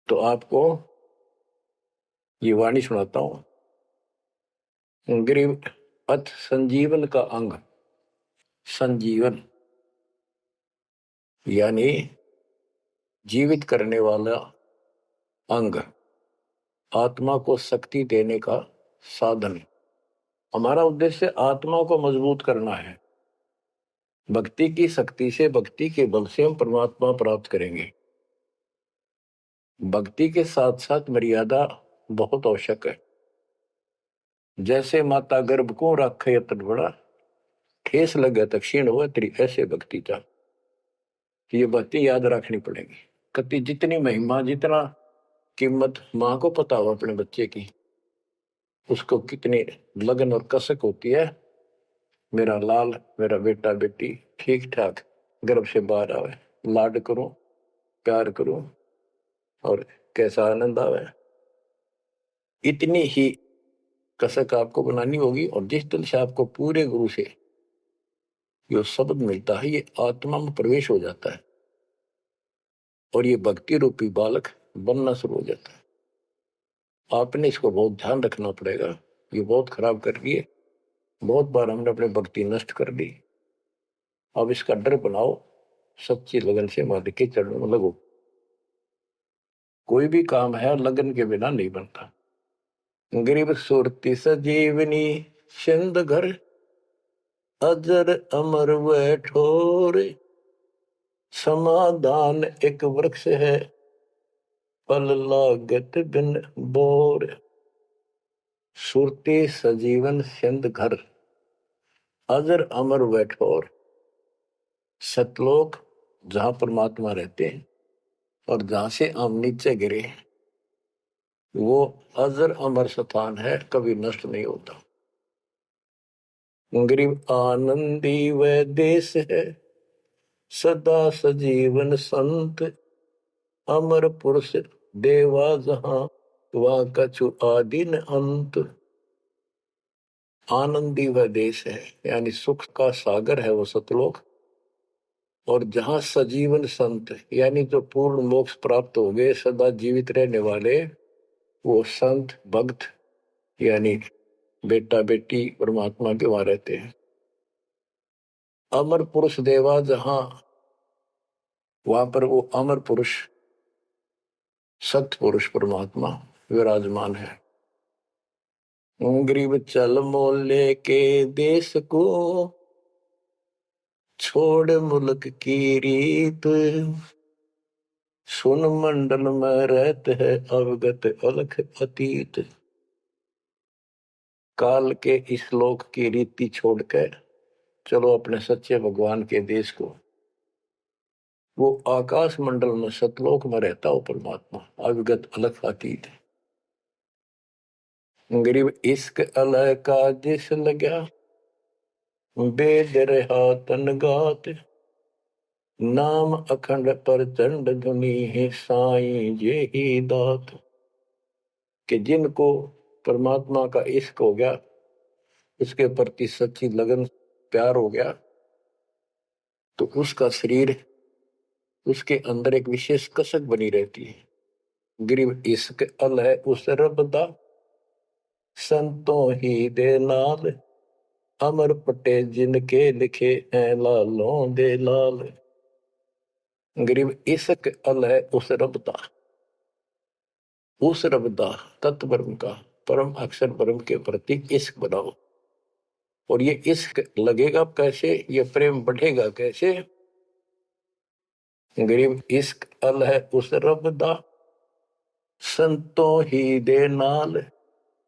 तो आपको ये वाणी सुनाता हूं। गरीब अथ संजीवन का अंग, संजीवन यानी जीवित करने वाला अंग, आत्मा को शक्ति देने का साधन। हमारा उद्देश्य आत्मा को मजबूत करना है। भक्ति की शक्ति से, भक्ति के बल से हम परमात्मा प्राप्त करेंगे। भक्ति के साथ साथ मर्यादा बहुत आवश्यक है। जैसे माता गर्भ को राखे यतन बड़ा, ठेस लगे तो क्षीण हुआ तेरी, ऐसे भक्ति चाह। ये भक्ति याद रखनी पड़ेगी। कति जितनी महिमा, जितना कीमत माँ को पता हो अपने बच्चे की, उसको कितनी लगन और कसक होती है, मेरा लाल, मेरा बेटा बेटी ठीक ठाक गर्भ से बाहर आवे, लाड करूं, प्यार करूं और कैसा आनंद आवे। इतनी ही कसक आपको बनानी होगी। और जिस दिल से आपको पूरे गुरु से जो शब्द मिलता है, ये आत्मा में प्रवेश हो जाता है और ये भक्ति रूपी बालक बनना शुरू हो जाता है। आपने इसको बहुत ध्यान रखना पड़ेगा। ये बहुत खराब कर रही है, बहुत बार हमने अपनी भक्ति नष्ट कर दी। अब इसका डर बनाओ, सच्ची लगन से मालिक के चरणों में लगो। कोई भी काम है लगन के बिना नहीं बनता। गरीब सुरती सजीवनी सिंध घर, अजर अमर व ठोर, समाधान एक वृक्ष है, फल लागत बिन बोर। सुरती सजीवन सिंध घर, अजर अमर व ठोर। सतलोक जहां परमात्मा रहते हैं और जहां से हम नीचे गिरे, वो अजर अमर स्थान है, कभी नष्ट नहीं होता। गरीब आनंदी वह देश है, सदा सजीवन संत, अमर पुरुष देवा जहां, वहां कछु आदि न अंत। आनंदी वह देश है, यानी सुख का सागर है वो सतलोक। और जहां सजीवन संत, यानी जो पूर्ण मोक्ष प्राप्त हो गए, सदा जीवित रहने वाले वो संत भक्त, यानी बेटा बेटी परमात्मा के वहां रहते हैं। अमर पुरुष देवा जहां, वहां पर वो अमर पुरुष सत्य पुरुष परमात्मा विराजमान है। गरीब चल मोले के देश को, छोड़ मुल्क की रीत, सुन मंडल में रहते है अवगत अलख अतीत। काल के इस लोक की रीति छोड़कर चलो अपने सच्चे भगवान के देश को। वो आकाश मंडल में सतलोक में रहता हो परमात्मा, अविगत अलग अतीत। गरीब इश्क अलह का जिस लगा, बेद रहा तन गात, नाम अखंड पर चंड धुनी है साईं जे ही दात। कि जिनको परमात्मा का इश्क हो गया, उसके प्रति सच्ची लगन प्यार हो गया, तो उसका शरीर, उसके अंदर एक विशेष कसक बनी रहती है। गरीब इश्क अल है उस रब दा, संतों ही दे नाल, अमर पटे जिनके लिखे हैं लालों दे लाल। गरीब इश्क अल है उस रब दा, उस रब दा तत्व ब्रह्म का, परम अक्षर ब्रह्म के प्रति इश्क बनाओ। और ये इश्क लगेगा कैसे, ये प्रेम बढ़ेगा कैसे। गरीब इश्क अल है उस रब दा, संतों ही दे नाल,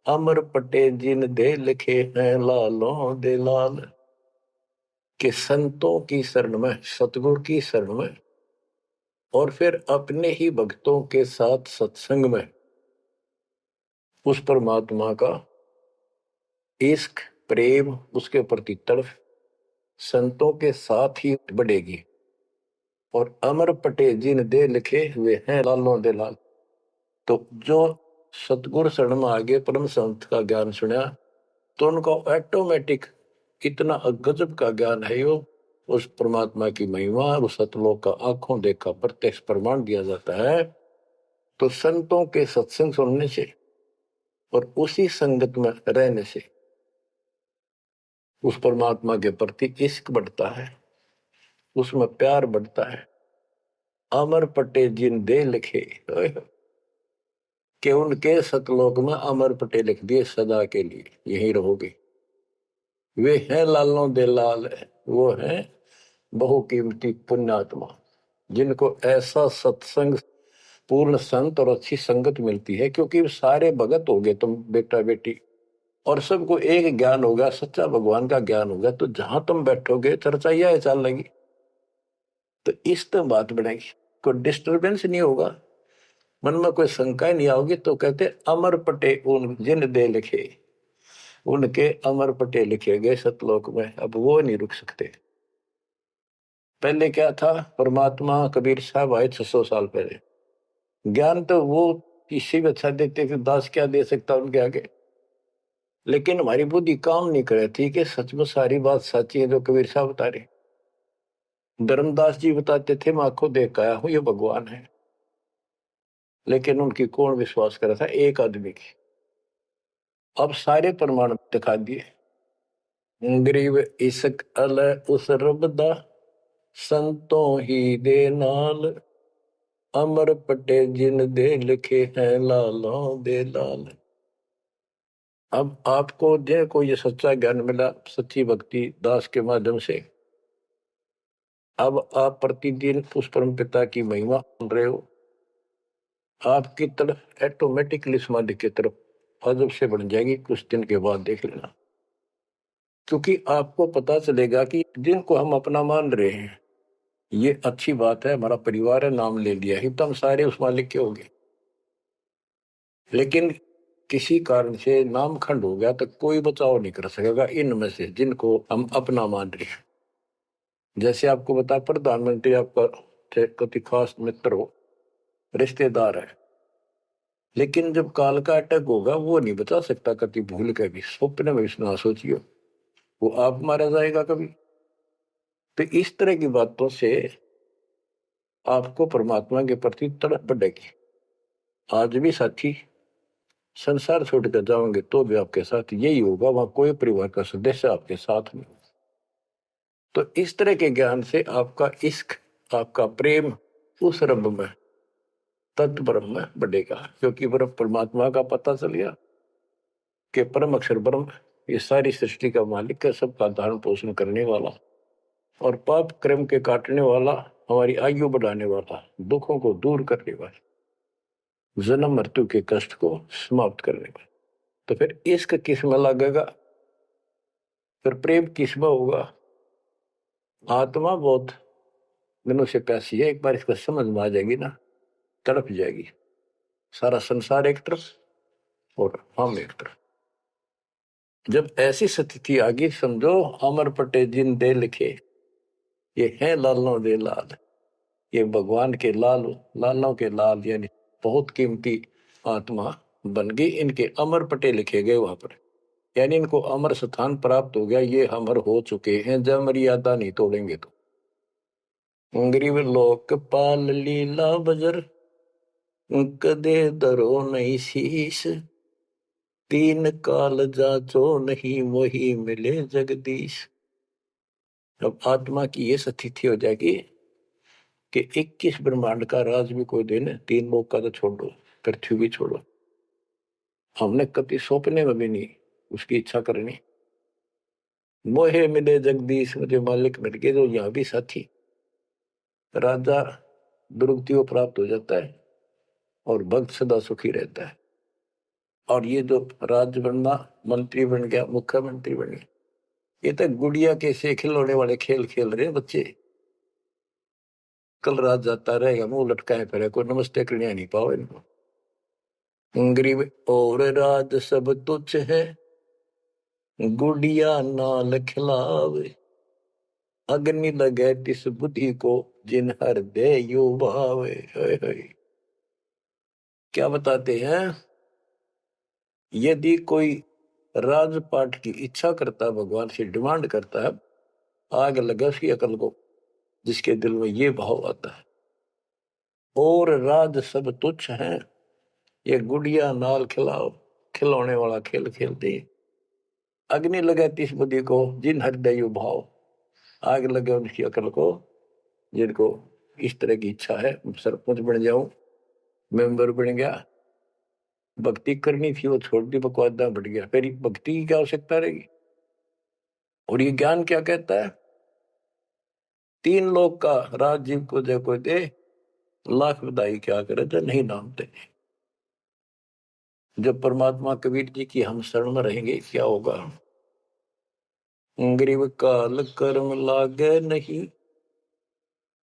अमर पटे जिन दे लिखे हैं लालों दे लाल। के संतों की शरण में, सतगुरु की शरण में, और फिर अपने ही भक्तों के साथ सत्संग में उस परमात्मा का इश्क प्रेम, उसके प्रति तड़फ संतों के साथ ही बढ़ेगी। और अमर पटे जिन दे लिखे हुए हैं लालों दे लाल। तो जो सतगुरु शरण में आगे परम संत का ज्ञान सुना, तो उनको ऑटोमेटिक इतना गजब का ज्ञान है, यो उस परमात्मा की महिमा, उस सतलोक का आंखों देखा प्रत्यक्ष प्रमाण दिया जाता है। तो संतों के सत्संग सुनने से और उसी संगत में रहने से उस परमात्मा के प्रति इश्क बढ़ता है, उसमें प्यार बढ़ता है। अमर पटे जिन दे लिखे, कि उनके सतलोक में अमर पटे लिख दिए सदा के लिए, यही रहोगे। वे हैं लालों दे लाल, वो हैं बहुकीमती पुण्यात्मा, जिनको ऐसा सत्संग पूर्ण संत और अच्छी संगत मिलती है। क्योंकि सारे भगत हो गए तुम बेटा बेटी, और सबको एक ज्ञान होगा, सच्चा भगवान का ज्ञान होगा, तो जहां तुम बैठोगे चर्चा यह चल लगी, तो इस तो बात बनेगी, कोई डिस्टर्बेंस नहीं होगा, मन में कोई शंका नहीं आओगी। तो कहते अमर पटे उन जिन दे लिखे, उनके अमर पटे लिखे गए सतलोक में, अब वो नहीं रुक सकते। पहले क्या था, परमात्मा कबीर साहब आए 600 साल पहले, ज्ञान तो वो किसी भी अच्छा देते थे, दास क्या दे सकता उनके आगे। लेकिन हमारी बुद्धि काम नहीं कर रही थी कि सच में सारी बात सच्ची है जो कबीर साहब बता रहे। धर्मदास जी बताते थे, मैं आंखों देख आया हूं ये भगवान है, लेकिन उनकी कौन विश्वास कर रहा था, एक आदमी की। अब सारे प्रमाण दिखा दिए। गरीब इश्क अल उस रब दा, संतों ही दे नाल, अमर पटे जिन दे लिखे हैं लालों दे लाल। अब आपको देखो ये सच्चा ज्ञान मिला सच्ची भक्ति दास के माध्यम से। अब आप प्रतिदिन उस परम पिता की महिमा सुन रहे हो, आपकी तरफ ऑटोमेटिकली समाधि की तरफ अजब से बढ़ जाएगी, कुछ दिन के बाद देख लेना। क्योंकि आपको पता चलेगा कि जिनको हम अपना मान रहे हैं, ये अच्छी बात है, हमारा परिवार है, नाम ले लिया ही तो हम सारे उस मालिक के हो गए। लेकिन किसी कारण से नाम खंड हो गया तो कोई बचाव नहीं कर सकेगा इनमें से जिनको हम अपना मान रहे हैं। जैसे आपको बता, प्रधानमंत्री आपका कति खास मित्र हो, रिश्तेदार है, लेकिन जब काल का अटैक होगा वो नहीं बचा सकता कति भूल के भी, स्वप्न में भी ना सोचियो, वो आप मारा जाएगा कभी। तो इस तरह की बातों से आपको परमात्मा के प्रति तड़प बढ़ेगी। आज भी साथी संसार छोड़कर जाओगे तो भी आपके साथ यही होगा, वहां कोई परिवार का सदस्य आपके साथ नहीं। तो इस तरह के ज्ञान से आपका इश्क, आपका प्रेम उस रब में, तत्व ब्रह्म में बढ़ेगा, क्योंकि ब्रह्म परमात्मा का पता चल गया कि परम अक्षर ब्रह्म ये सारी सृष्टि का मालिक है, सबका धारण पोषण करने वाला और पाप कर्म के काटने वाला, हमारी आयु बढ़ाने वाला, दुखों को दूर करने वाला, जन्म मृत्यु के कष्ट को समाप्त करने वाला। तो फिर इश्क किसमें लगेगा, फिर प्रेम किसमें होगा। आत्मा बहुत दिनों से प्यासी है, एक बार इसको समझ में आ जाएगी ना, तड़प जाएगी। सारा संसार एक तरफ और हम एक तरफ। जब ऐसी स्थिति आ गई, समझो अमर पटे जिन दे लिखे, ये है लालों दे लाल, ये भगवान के लाल, लालों के लाल, यानी बहुत कीमती आत्मा बन गई, इनके अमर पटे लिखे गए वहां पर, यानी इनको अमर स्थान प्राप्त हो गया, ये अमर हो चुके हैं, जब मर्यादा नहीं तोड़ेंगे तो। गरीब लोकपाल लीला बजर, कदे दरो नहीं शीश, तीन काल जाचो नहीं वही मिले जगदीश। अब आत्मा की ये स्थिति हो जाएगी कि 21 ब्रह्मांड का राज भी कोई देने, तीन लोग का तो छोड़ दो, पृथ्वी भी छोड़ो, हमने कभी सौंपने में भी नहीं उसकी इच्छा करनी। मोहे मिले जगदीश, मुझे मालिक मिल गए, जो यहाँ भी साथी, राजा दुर्गति को प्राप्त हो जाता है और भक्त सदा सुखी रहता है। और ये जो राज बनना, मंत्री बन गया, मुख्यमंत्री बन गया, ये तो गुड़िया के से खिलौने वाले खेल खेल रहे बच्चे। कल रात जाता रहेगा, मुंह लटकाए फिरे, कोई नमस्ते करने नहीं पाओ इनको। गरीब और राज सब तुच्छ है, गुड़िया नाल खिलावे, अग्नि लगे तिस बुद्धि को, जिन हृदय यो भावे। क्या बताते हैं, यदि कोई राजपाट की इच्छा करता है, भगवान से डिमांड करता है, आग लगा उसकी अकल को, जिसके दिल में ये भाव आता है, और राज सब तुच्छ हैं, ये गुड़िया नाल खिलाओ, खिलौने वाला खेल खेलते, अग्नि लगे तिस बुद्धि को, जिन हृदय यो भाव, आग लगे उनकी अकल को, जिनको इस तरह की इच्छा है, सरपंच बन जाऊं, मेंबर बन गया, भक्ति करनी थी वो छोड़ दी, बकवादा बढ़ गया, फिर भक्ति की क्या आवश्यकता रहेगी। और ये ज्ञान क्या कहता है, तीन लोग का राज जीव को जो कोई दे, लाख बधाई क्या करे जो नहीं नामते। जब परमात्मा कबीर जी की हम शरण में रहेंगे, क्या होगा, गरीब काल कर्म लागे नहीं,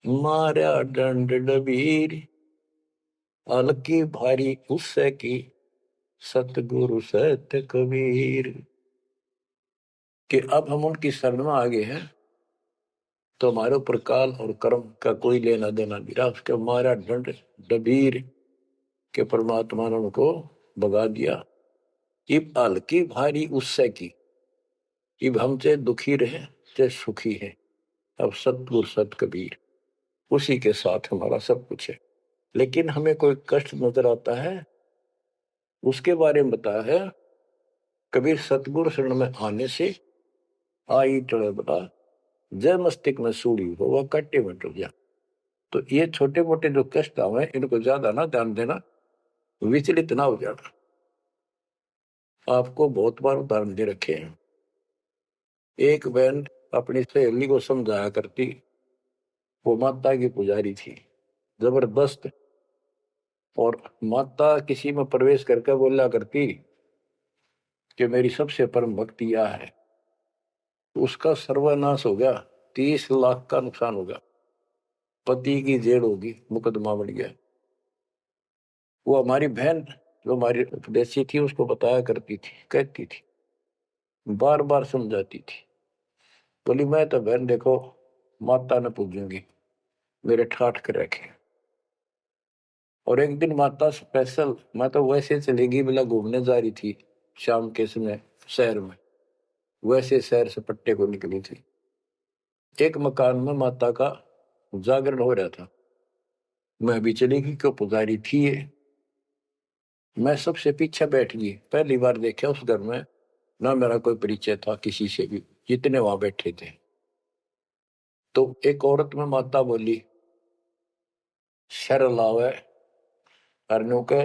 मारा दंड डबीर, अलकी भारी उससे की, सतगुरु सत्य कबीर। कि अब हम उनकी शरण में आ गए हैं, तो हमारे ऊपर काल और कर्म का कोई लेना देना नहीं रहा, उसके मारा दंड डबीर के परमात्मा ने उनको भगा दिया। इब हल्की भारी उससे की, इब हम चाहे दुखी रहे चाहे सुखी है, अब सतगुरु सत कबीर, उसी के साथ हमारा सब कुछ है। लेकिन हमें कोई कष्ट नजर आता है, उसके बारे में बताया है कबीर, सतगुरु शरण में आने से आई टले बता, जय मस्तिष्क में सूड़ी हो वह कट्टे में टूट जा। तो ये छोटे मोटे जो कष्ट आवे, इनको ज्यादा ना ध्यान देना, विचलित ना हो जाना। आपको बहुत बार उदाहरण दे रखे हैं। एक बहन अपनी सहेली को समझाया करती, वो माता की पुजारी थी जबरदस्त, और माता किसी में प्रवेश करके बोला करती कि मेरी सबसे परम भक्ति यह है, उसका सर्वनाश हो गया, 30 लाख का नुकसान होगा, पति की जेल होगी, मुकदमा बढ़ गया। वो हमारी बहन जो हमारी उपदेशी थी उसको बताया करती थी, कहती थी, बार बार समझाती थी, बोली मैं तो बहन देखो माता ने पूजूंगी, मेरे ठाठ कर रखे। और एक दिन माता स्पेशल, मैं तो वैसे चलेगी बिला घूमने जा रही थी शाम के समय शहर में, वैसे शहर से पट्टे को निकली थी। एक मकान में माता का जागरण हो रहा था, मैं भी चलेगी क्यों, पुजारी थी ये। मैं सबसे पीछे बैठ गई, पहली बार देखा उस घर में, ना मेरा कोई परिचय था किसी से भी, जितने वहां बैठे थे। तो एक औरत में माता बोली, शर लावे हरनू के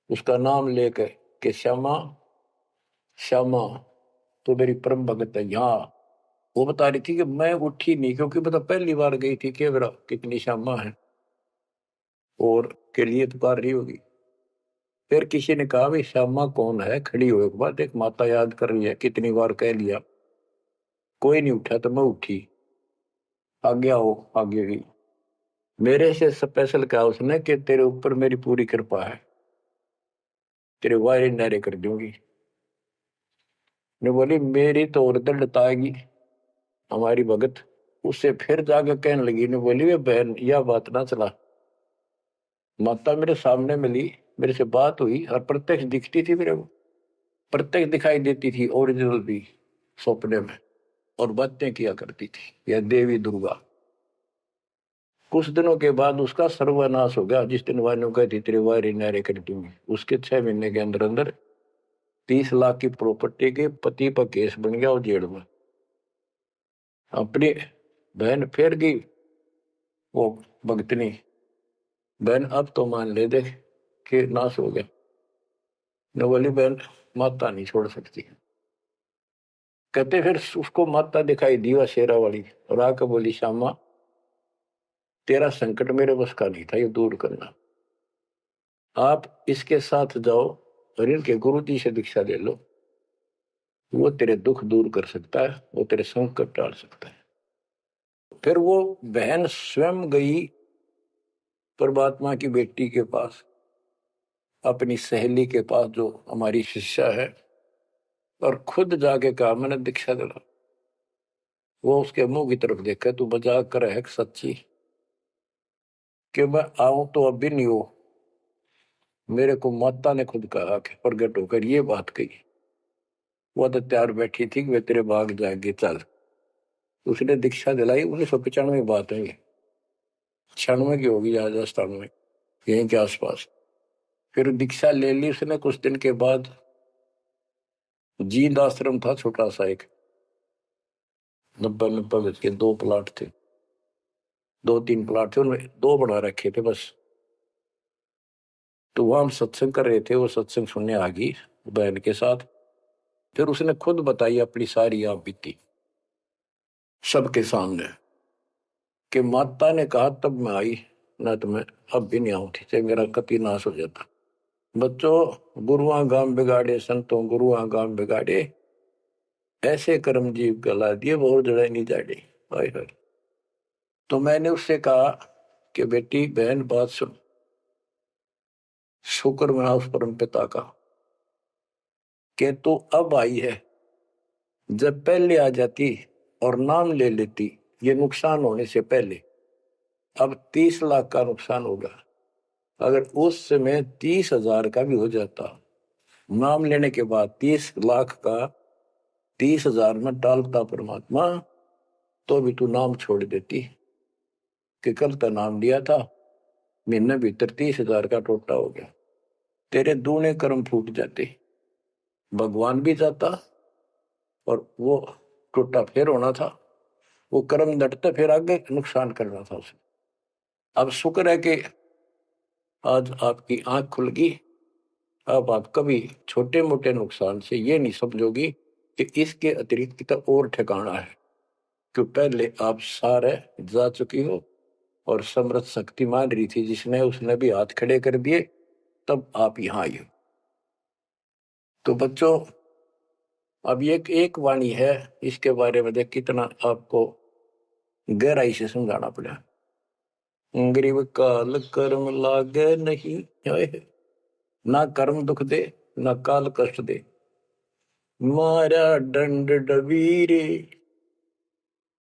उसका नाम लेके कि श्यामा श्यामा तो मेरी परम भगत है यहाँ। वो बता रही थी कि मैं उठी नहीं क्योंकि बता पहली बार गई थी कि मेरा कितनी श्यामा है और के लिए पुकार रही होगी। फिर किसी ने कहा भाई श्यामा कौन है, खड़ी हो एक बार देख, माता याद कर रही है, कितनी बार कह लिया, कोई नहीं उठा तो मैं उठी, आगे आओ, आगे गई। मेरे से स्पेशल कहा उसने कि तेरे ऊपर मेरी पूरी कृपा है, तेरे वायरे नारे कर दूंगी। ने बोली मेरी तो और दिल लताएगी हमारी भगत। उससे फिर जाके कहने लगी, ने बोली वे बहन यह बात ना चला, माता मेरे सामने मिली, मेरे से बात हुई और प्रत्यक्ष दिखती थी मेरे को, प्रत्यक्ष दिखाई देती थी ओरिजिनल भी सपने में, और बातें किया करती थी यह देवी दुर्गा। कुछ दिनों के बाद उसका सर्वनाश हो गया। जिस दिन वायु कहती तेरे वायरे नारे कर दूंगी, उसके 6 महीने के अंदर अंदर 30 लाख की प्रॉपर्टी के पति पर केस बन गया और जेल में। अपनी बहन फिर गई वो भगतनी, बहन अब तो मान ले दे कि नाश हो गया। न बोली बहन माता नहीं छोड़ सकती। कहते फिर उसको माता दिखाई दी वह शेरा वाली, और आकर बोली श्यामा तेरा संकट मेरे बस का नहीं था ये दूर करना, आप इसके साथ जाओ और इनके गुरु जी से दीक्षा ले लो, वो तेरे दुख दूर कर सकता है, वो तेरे संकट टाल सकता है। फिर वो बहन स्वयं गई परमात्मा की बेटी के पास, अपनी सहेली के पास जो हमारी शिष्या है, और खुद जाके कहा मैंने दीक्षा दिला। वो उसके मुंह की तरफ देखा, तू मजाक कर है सच्ची कि मैं आऊं तो अब भी नहीं हो, मेरे को माता ने खुद कहा कि प्रगट होकर ये बात कही। वो तो तैयार बैठी थी कि वे तेरे भाग जाएंगे चल। उसने दीक्षा दिलाई, 1995 बात है ये, 96 की होगी राजस्थान में यहीं के आसपास। फिर दीक्षा ले ली उसने। कुछ दिन के बाद जींद आश्रम था छोटा सा एक, 90 गज के 2 प्लाट थे, 2-3 प्लाट थे, उनमें 2 बना रखे थे बस। तो वहां हम सत्संग कर रहे थे, वो सत्संग सुनने आ गई बहन के साथ। फिर उसने खुद बताई अपनी सारी आप बीती सबके सामने कि माता ने कहा तब मैं आई, ना तो मैं अब भी नहीं आऊंगी, चाहे मेरा कति नाश हो जाता। बच्चों गुरुआ गांव बिगाड़े संतों गुरुआ गांव बिगाड़े, ऐसे कर्म जीव गला दिए बहुत जड़ा नहीं जाड़े। हाय हाय। तो मैंने उससे कहा कि बेटी बहन बात सुन, शुक्र मना उस परम पिता का कि तू अब आई है, जब पहले आ जाती और नाम ले लेती ये नुकसान होने से पहले, अब 30 लाख का नुकसान होगा। अगर उस समय 30,000 का भी हो जाता, नाम लेने के बाद 30 लाख का 30,000 में डालता परमात्मा, तो भी तू नाम छोड़ देती कि कल तो नाम लिया था, महीने भीतर 30,000 का टोटा हो गया, तेरे दूने कर्म फूट जाते, भगवान भी जाता और वो टोटा फिर होना था, वो कर्म डटता फिर आगे नुकसान करना था उसे। अब शुक्र है कि आज आपकी आंख खुल गई। अब आप कभी छोटे मोटे नुकसान से ये नहीं समझोगी कि इसके अतिरिक्त कितना और ठिकाना है, कि पहले आप सारे जा चुकी हो और समृद्ध शक्ति मान रही थी जिसने, उसने भी हाथ खड़े कर दिए, तब आप यहां आई हो। तो बच्चों अब ये एक वाणी है, इसके बारे में देख कितना आपको गहराई से समझाना पड़ा। गरीब काल कर्म लागे नहीं, ना कर्म दुख दे ना काल कष्ट दे, मारा दंड डबीरे।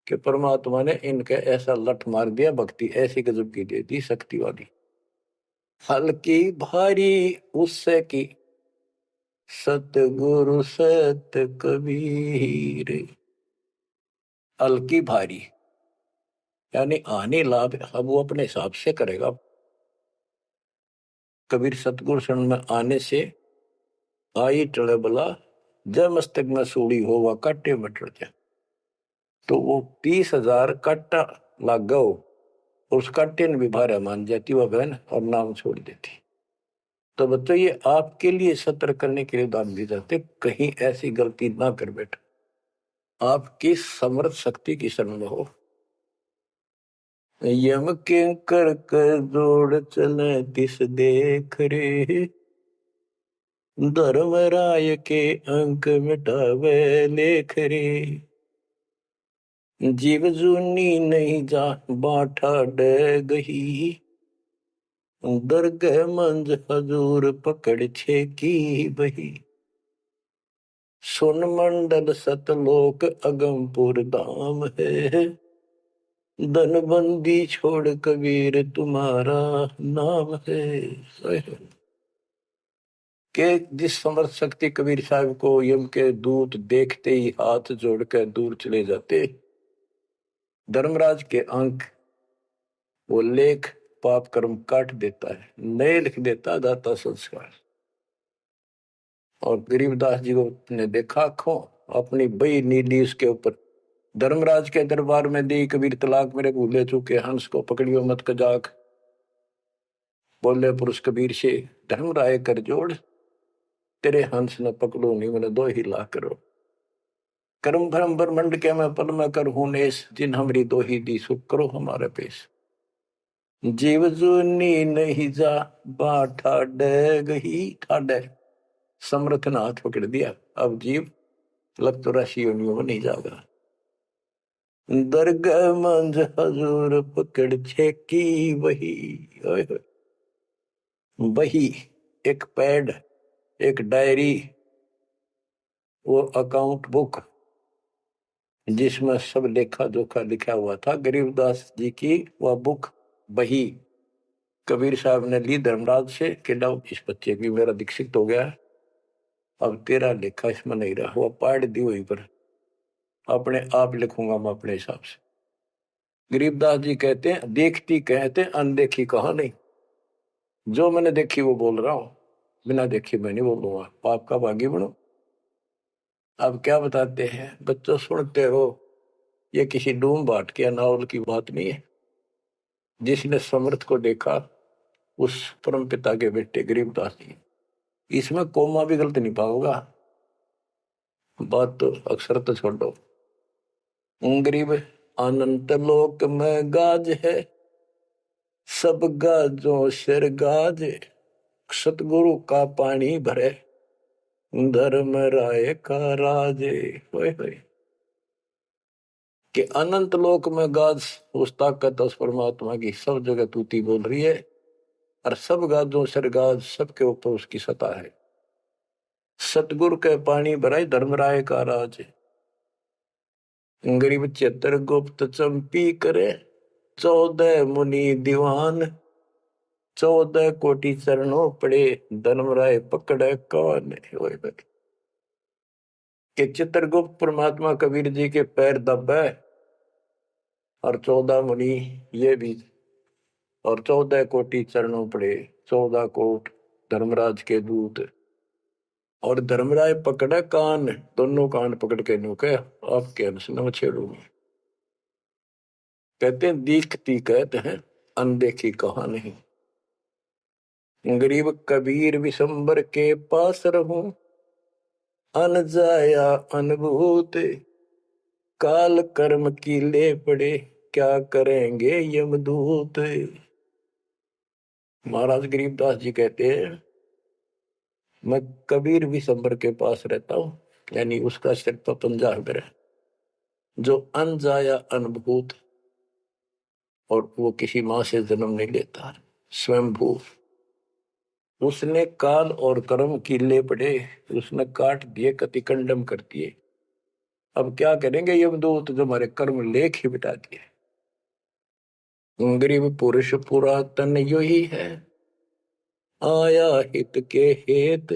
कि परमात्मा ने इनके ऐसा लठ मार दिया, भक्ति ऐसी गजब की दे दी शक्ति वाली, हल्की भारी उससे की सतगुरु सत कबीर। हल्की भारी यानी आने लाभ अब वो अपने हिसाब से करेगा। कबीर सतगुरु शरण में आने से आई टले बला, जब मस्तक में सूड़ी हो वह काटे मटर जाए। तो वो 30,000 काटा लाग गो, उसका टिन भी भारा मान जाती वह बहन और नाम छोड़ देती। तो बच्चों ये आपके लिए सत्र करने के लिए दान दी जाते, कहीं ऐसी गलती ना कर बेटा, आपकी समर्थ शक्ति की शरण में हो। यम के कर कर जोड़ चले तिस देख रे, धर्मराय के अंक मिटावे लेख रे, जीव जूनी नहीं जा बाठा डे गही, दरगह मंज हजूर पकड़ छे की बही, सुन मंडल सतलोक अगमपुर धाम है, धनबंदी छोड़ कबीर तुम्हारा नाम है। के जिस समर्थ शक्ति कबीर साहब को यम के दूत देखते ही हाथ जोड़कर दूर चले जाते, धर्मराज के अंक वो लेख पाप कर्म काट देता है, नए लिख देता दाता संस्कार। और गरीबदास जी को ने देखा खो अपनी बई नीली उसके ऊपर, धर्मराज के दरबार में दी कबीर तलाक मेरे भूले चूके, हंस को पकड़ियो मत कजाक, बोले पुरुष कबीर से धर्मराय कर जोड़, तेरे हंस न पकड़ो नहीं मैंने दो ही ला करो, कर्म भरम ब्रह्मंड के मैं पल में कर हूं नेस, जिन हमरी दो ही दी सुख करो हमारे पेश, जीव जूनी नहीं जा बाठा डे गही, ठाडे समर्थ ने हाथ पकड़ दिया, अब जीव लग तो राशि योनियों में नहीं जाएगा, दरगाह मंज हजूर पकड़ छे की वही, वही एक पैड, एक डायरी, वो अकाउंट बुक जिसमें सब लेखा जोखा लिखा हुआ था, गरीबदास जी की वह बुक बही कबीर साहब ने ली धर्मराज से कि लो इस बच्चे की मेरा दीक्षित हो गया, अब तेरा लेखा इसमें नहीं रहा, वो पाड़ दी वहीं पर, अपने आप लिखूंगा मैं अपने हिसाब से। गरीबदास जी कहते हैं देखती कहते अनदेखी कहा नहीं, जो मैंने देखी वो बोल रहा हूं, बिना देखी मैं नहीं बोलूंगा, पाप का भागी बनो। अब क्या बताते हैं बच्चों, सुनते हो, ये किसी डूम बाट के नावल की बात नहीं है, जिसने समर्थ को देखा उस परम पिता के बेटे गरीबदास जी, इसमें कोमा भी गलत नहीं पाओगा, बात तो अक्सर तो छोड़ दो। गरीब अनंत लोक में गाज है, सब गाजों सिर गाज, सतगुरु का पानी भरे, धर्म राय का राजे, होए होए कि अनंत लोक में गाज उस ताकत उस परमात्मा की सब जगह तूती बोल रही है, और सब गाजों सिर गाज सबके ऊपर उसकी सत्ता है, सतगुरु के पानी भराई धर्मराय का राज, गरीब चित्र गुप्त चंपी करे, 14 मुनि दीवान, 14 कोटि चरणों पड़े, धर्मराय पकड़े कौन, कि चित्रगुप्त परमात्मा कबीर जी के पैर दबे, और 14 मुनि ये भी, और 14 कोटि चरणों पड़े, 14 कोट धर्मराज के दूत, और धर्मराय पकड़े कान, दोनों कान पकड़ के नुके आपके अंश न छेड़ूंगे। कहते हैं दीखती कहते हैं अनदेखी कहा नहीं, गरीब कबीर विशंबर के पास रहूं, अन जाया अनुभूत, काल कर्म की ले पड़े, क्या करेंगे यमदूत। महाराज गरीबदास जी कहते हैं मैं कबीर विशंबर के पास रहता हूं, यानी उसका सिर पर पंजा मेरा, जो अन जाया अनुभूत, और वो किसी माँ से जन्म नहीं लेता, स्वयंभू, उसने काल और कर्म की ले पड़े, उसने काट दिए, कतिकंडम कर दिए, अब क्या करेंगे यमदूत, जो हमारे कर्म लेख ही बिटा दिए। गरीब पुरुष पुरातन यो ही है, आया हित के हेत,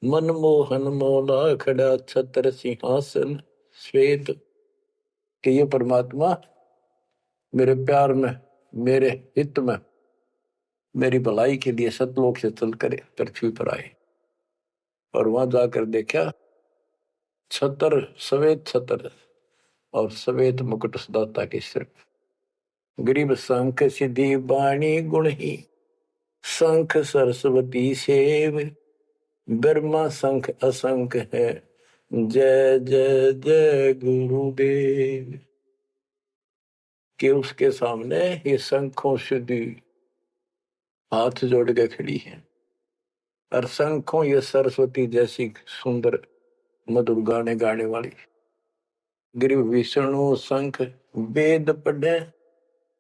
मनमोहन मौला खड़ा छत्र सिंहासन श्वेत, कि ये परमात्मा मेरे प्यार में, मेरे हित में, मेरी भलाई के लिए सतलोक से चल कर पृथ्वी पर आए, और वहां जाकर देखा छतर, श्वेत छतर और श्वेत मुकुट सदाता के सिर, गरीब शंख सिद्धि बाणी गुण ही, शंख सरस्वती सेव, ब्रह्मा शंख असंख है, जय जय जय गुरुदेव। कि उसके सामने ये शंखों सिद्धि हाथ जोड़ के खड़ी है, और शंखों ये सरस्वती जैसी सुंदर मधुर गाने गाने वाली। गिरि विष्णु शंख वेद पढ़े,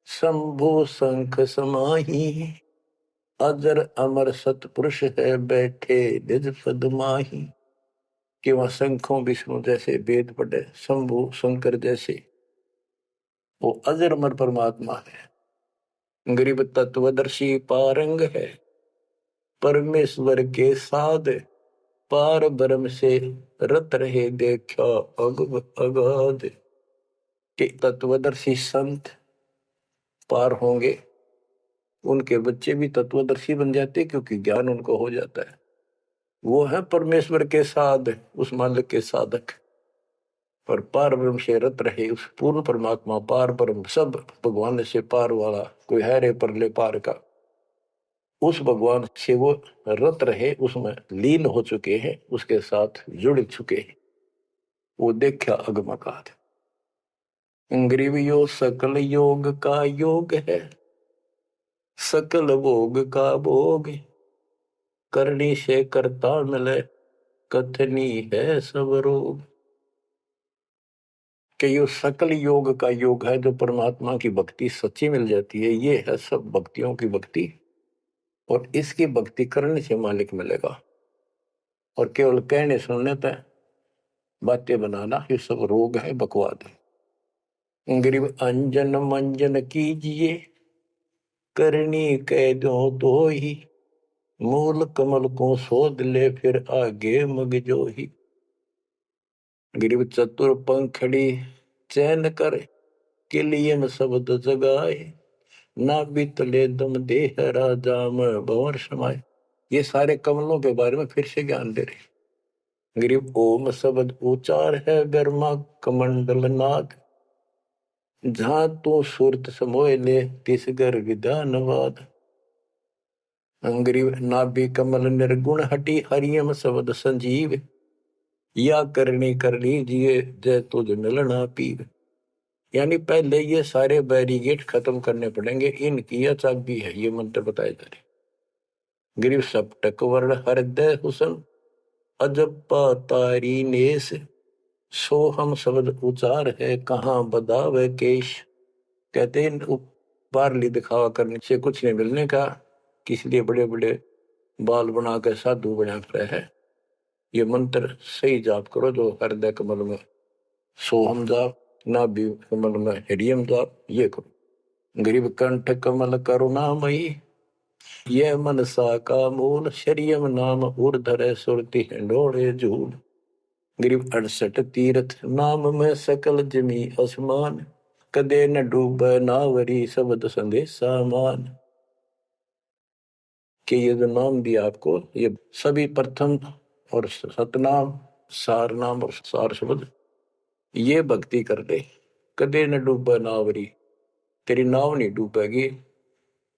शंभु शंख समाही, अजर अमर सतपुरुष है बैठे निज पद माही। कि वह शंखों विष्णु जैसे वेद पढ़े, शंभु शंकर जैसे वो अजर अमर परमात्मा है। गरीब तत्वदर्शी पारंग है, परमेश्वर के साध, पार ब्रह्म से रत रहे देखा अगाध। के तत्वदर्शी संत पार होंगे, उनके बच्चे भी तत्वदर्शी बन जाते क्योंकि ज्ञान उनको हो जाता है। वो है परमेश्वर के साध, उस मालिक के साधक, और पार ब्रह्म से रत रहे उस पूर्ण परमात्मा पार ब्रह्म सब भगवान से पार वाला कोई है रे परले पार का, उस भगवान से वो रत रहे, उसमें लीन हो चुके हैं, उसके साथ जुड़ चुके हैं। वो देखा अगमकाद। ग्रीवियो सकल योग का योग है, सकल भोग का भोग, करनी से करता मिले, कथनी है सब रोग। कि ये सकल योग का योग है, जो परमात्मा की भक्ति सच्ची मिल जाती है, ये है सब भक्तियों की भक्ति, और इसकी भक्ति करने से मालिक मिलेगा। और केवल कहने सुनने तक बातें बनाना ये सब रोग है, बकवाद है। गरीब अंजन मंजन कीजिए, करनी कह दो तो ही, मूल कमल को सोध ले फिर आगे मग जो ही। गरीब चतुर पंखड़ी चैन कर, के लिए में शब्द जगाए, ना बीतले दम देह राजा में भंवर समाये। ये सारे कमलों के बारे में फिर से ज्ञान दे रहे। गरीब ओम शब्द उचार है, गर्मा कमंडल नाद, जहां तू सुरत समोय ले तिस घर विधानवाद। गरीब नाभि कमल निर्गुण हटी, हरियम शब्द संजीव, या करनी कर लीजिए जय तुझ मिलना पीर। यानी पहले ये सारे बैरिगेट खत्म करने पड़ेंगे, इनकी यह चाबी है, ये मंत्र बताए जा रहे। गिरिव सप्तक वर्ण हृदय हुसन, अजप्पा तारी नेस, सोहम शब्द उचार है, कहाँ बदावे केश। कहते हैं बारली दिखावा करने से कुछ नहीं मिलने का, इसलिए बड़े बड़े बाल बनाकर साधु बना रहे हैं। ये मंत्र सही जाप करो, जो हृदय कमल में सोहम जाप, नाभि कमल में हरियम जाप, ये करो। गरीब कंठ कमल करुणामयी, ये मनसा का मूल, शरीयम नाम ऊर्धर सुरति हिंडोड़े झूल। गरीब 68 तीर्थ नाम में सकल जमी आसमान, कदे न डूब नावरी शब्द संदेशा मान। कि ये जो नाम दिया आपको, ये सभी प्रथम और सतनाम, सार नाम और सार शब्द, ये भक्ति कर ले। कदे न डूबा नावरी, तेरी नाव नहीं डूबेगी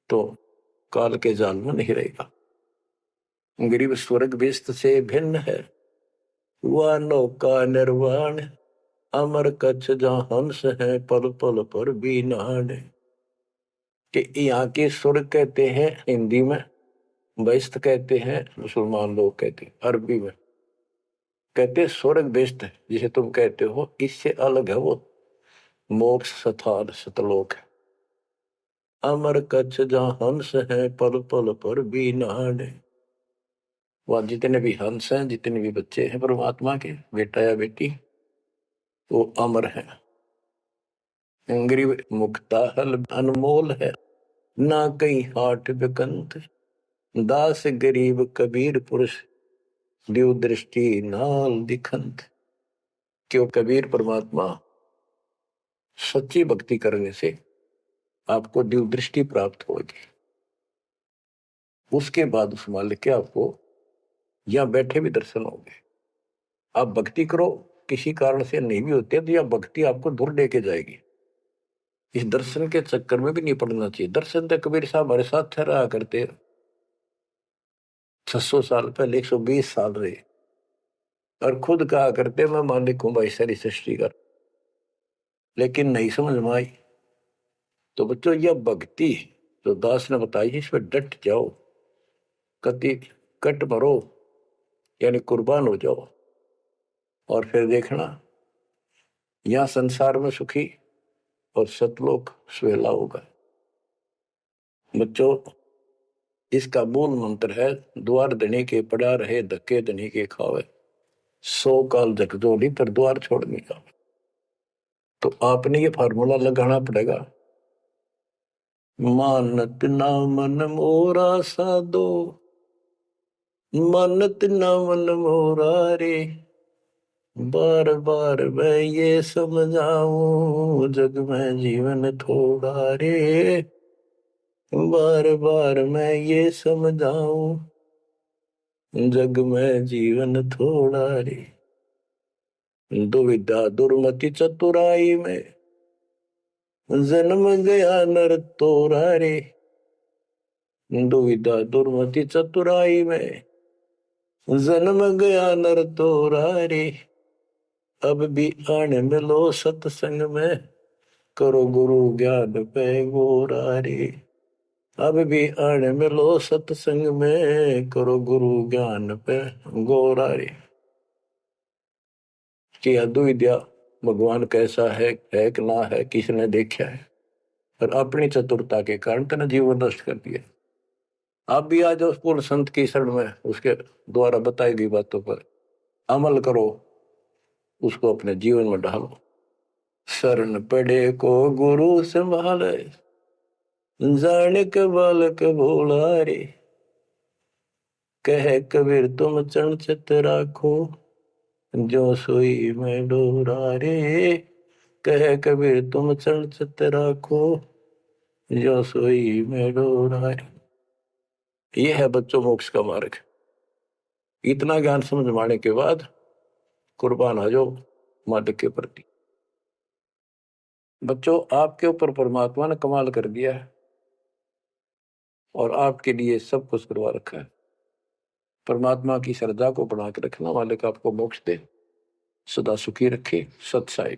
तो काल के जाल में नहीं रहेगा। गरीब स्वर्ग बेस्त से भिन्न है, वह नौका निर्वाण, अमर कच्छ जहां हंस है, पल पल पर भी नान। कि यहाँ के स्वर्ग कहते हैं हिंदी में, बेस्त कहते हैं मुसलमान लोग कहते हैं, अरबी में कहते स्वर्ग बेस्त है, जिसे तुम कहते हो, इससे अलग है वो मोक्ष स्थान सतलोक है। अमर कच्छ जहां हंस है, पल पल पर भी नान। वह जितने भी हंस हैं, जितने भी बच्चे हैं परमात्मा के, बेटा या बेटी, वो अमर है। गरीब मुक्ता हल अनमोल है, ना कहीं हाट बिकंत, दास गरीब कबीर पुरुष, दिव दृष्टि नाल दिखंत। क्यों कबीर परमात्मा सच्ची भक्ति करने से आपको दिव दृष्टि प्राप्त होगी। उसके बाद उस मालिक के आपको यहां बैठे भी दर्शन होंगे। आप भक्ति करो, किसी कारण से नहीं भी होते तो यह भक्ति आपको दूर लेके जाएगी। इस दर्शन के चक्कर में भी नहीं पड़ना चाहिए। दर्शन तो कबीर साहब हमारे साथ ठहरा करते 600 साल पहले, 120 साल रहे, और खुद कहा करते मैं मालिक हूं भाई सारी सृष्टि का। लेकिन नहीं समझ में आई। तो बच्चों यह भक्ति जो दास ने बताई, इस पर डट जाओ, कति कट मरो, यानी कुर्बान हो जाओ, और फिर देखना यहां संसार में सुखी और सतलोक सुहेला होगा। बच्चों इसका मूल मंत्र है, द्वार धनी के पड़ा रहे, धक्के धनी के खावे, 100 काल झकझोली पर द्वार छोड़ने का। तो आपने ये फार्मूला लगाना पड़ेगा, मानत ना मन मोरा साधो, मानत ना मन मोरा रे, बार बार मैं ये समझाऊं, जग में जीवन थोड़ा रे, बार बार मैं ये समझाऊं, जग में जीवन थोड़ा रे। दुविधा दुर्मति चतुराई में, जन्म गया नर तोरा रे, दुविधा दुर्मति चतुराई में, जन्म गया नर तोरा रे, अब भी आने मिलो सत्संग में, करो गुरु ज्ञान पे गोरा रे, अब भी आने मिलो सत्संग में, करो गुरु ज्ञान पे गोरा रे। कि अद्विद्या भगवान कैसा है कि ना है, किसने देखा है, और अपनी चतुरता के कारण तेने जीवन नष्ट कर दिया। आप भी आ जाओ पूर्ण संत की शरण में, उसके द्वारा बताई गई बातों पर अमल करो, उसको अपने जीवन में ढालो। शरण पड़े को गुरु संभाले, जाने के बालक भोला रे, कहे कबीर तुम चरण चित राखो, जो सोई में डोरा रे, कहे कबीर तुम चरण चित राखो, जो सोई में डोरा रे। ये है बच्चों मोक्ष का मार्ग। इतना ज्ञान समझ माने के बाद कुर्बान हो जाओ मालिक के प्रति। बच्चों आपके ऊपर परमात्मा ने कमाल कर दिया है और आपके लिए सब कुछ करवा रखा है। परमात्मा की श्रद्धा को बना के रखना, मालिक आपको मोक्ष दे, सदा सुखी रखे। सत साहिब।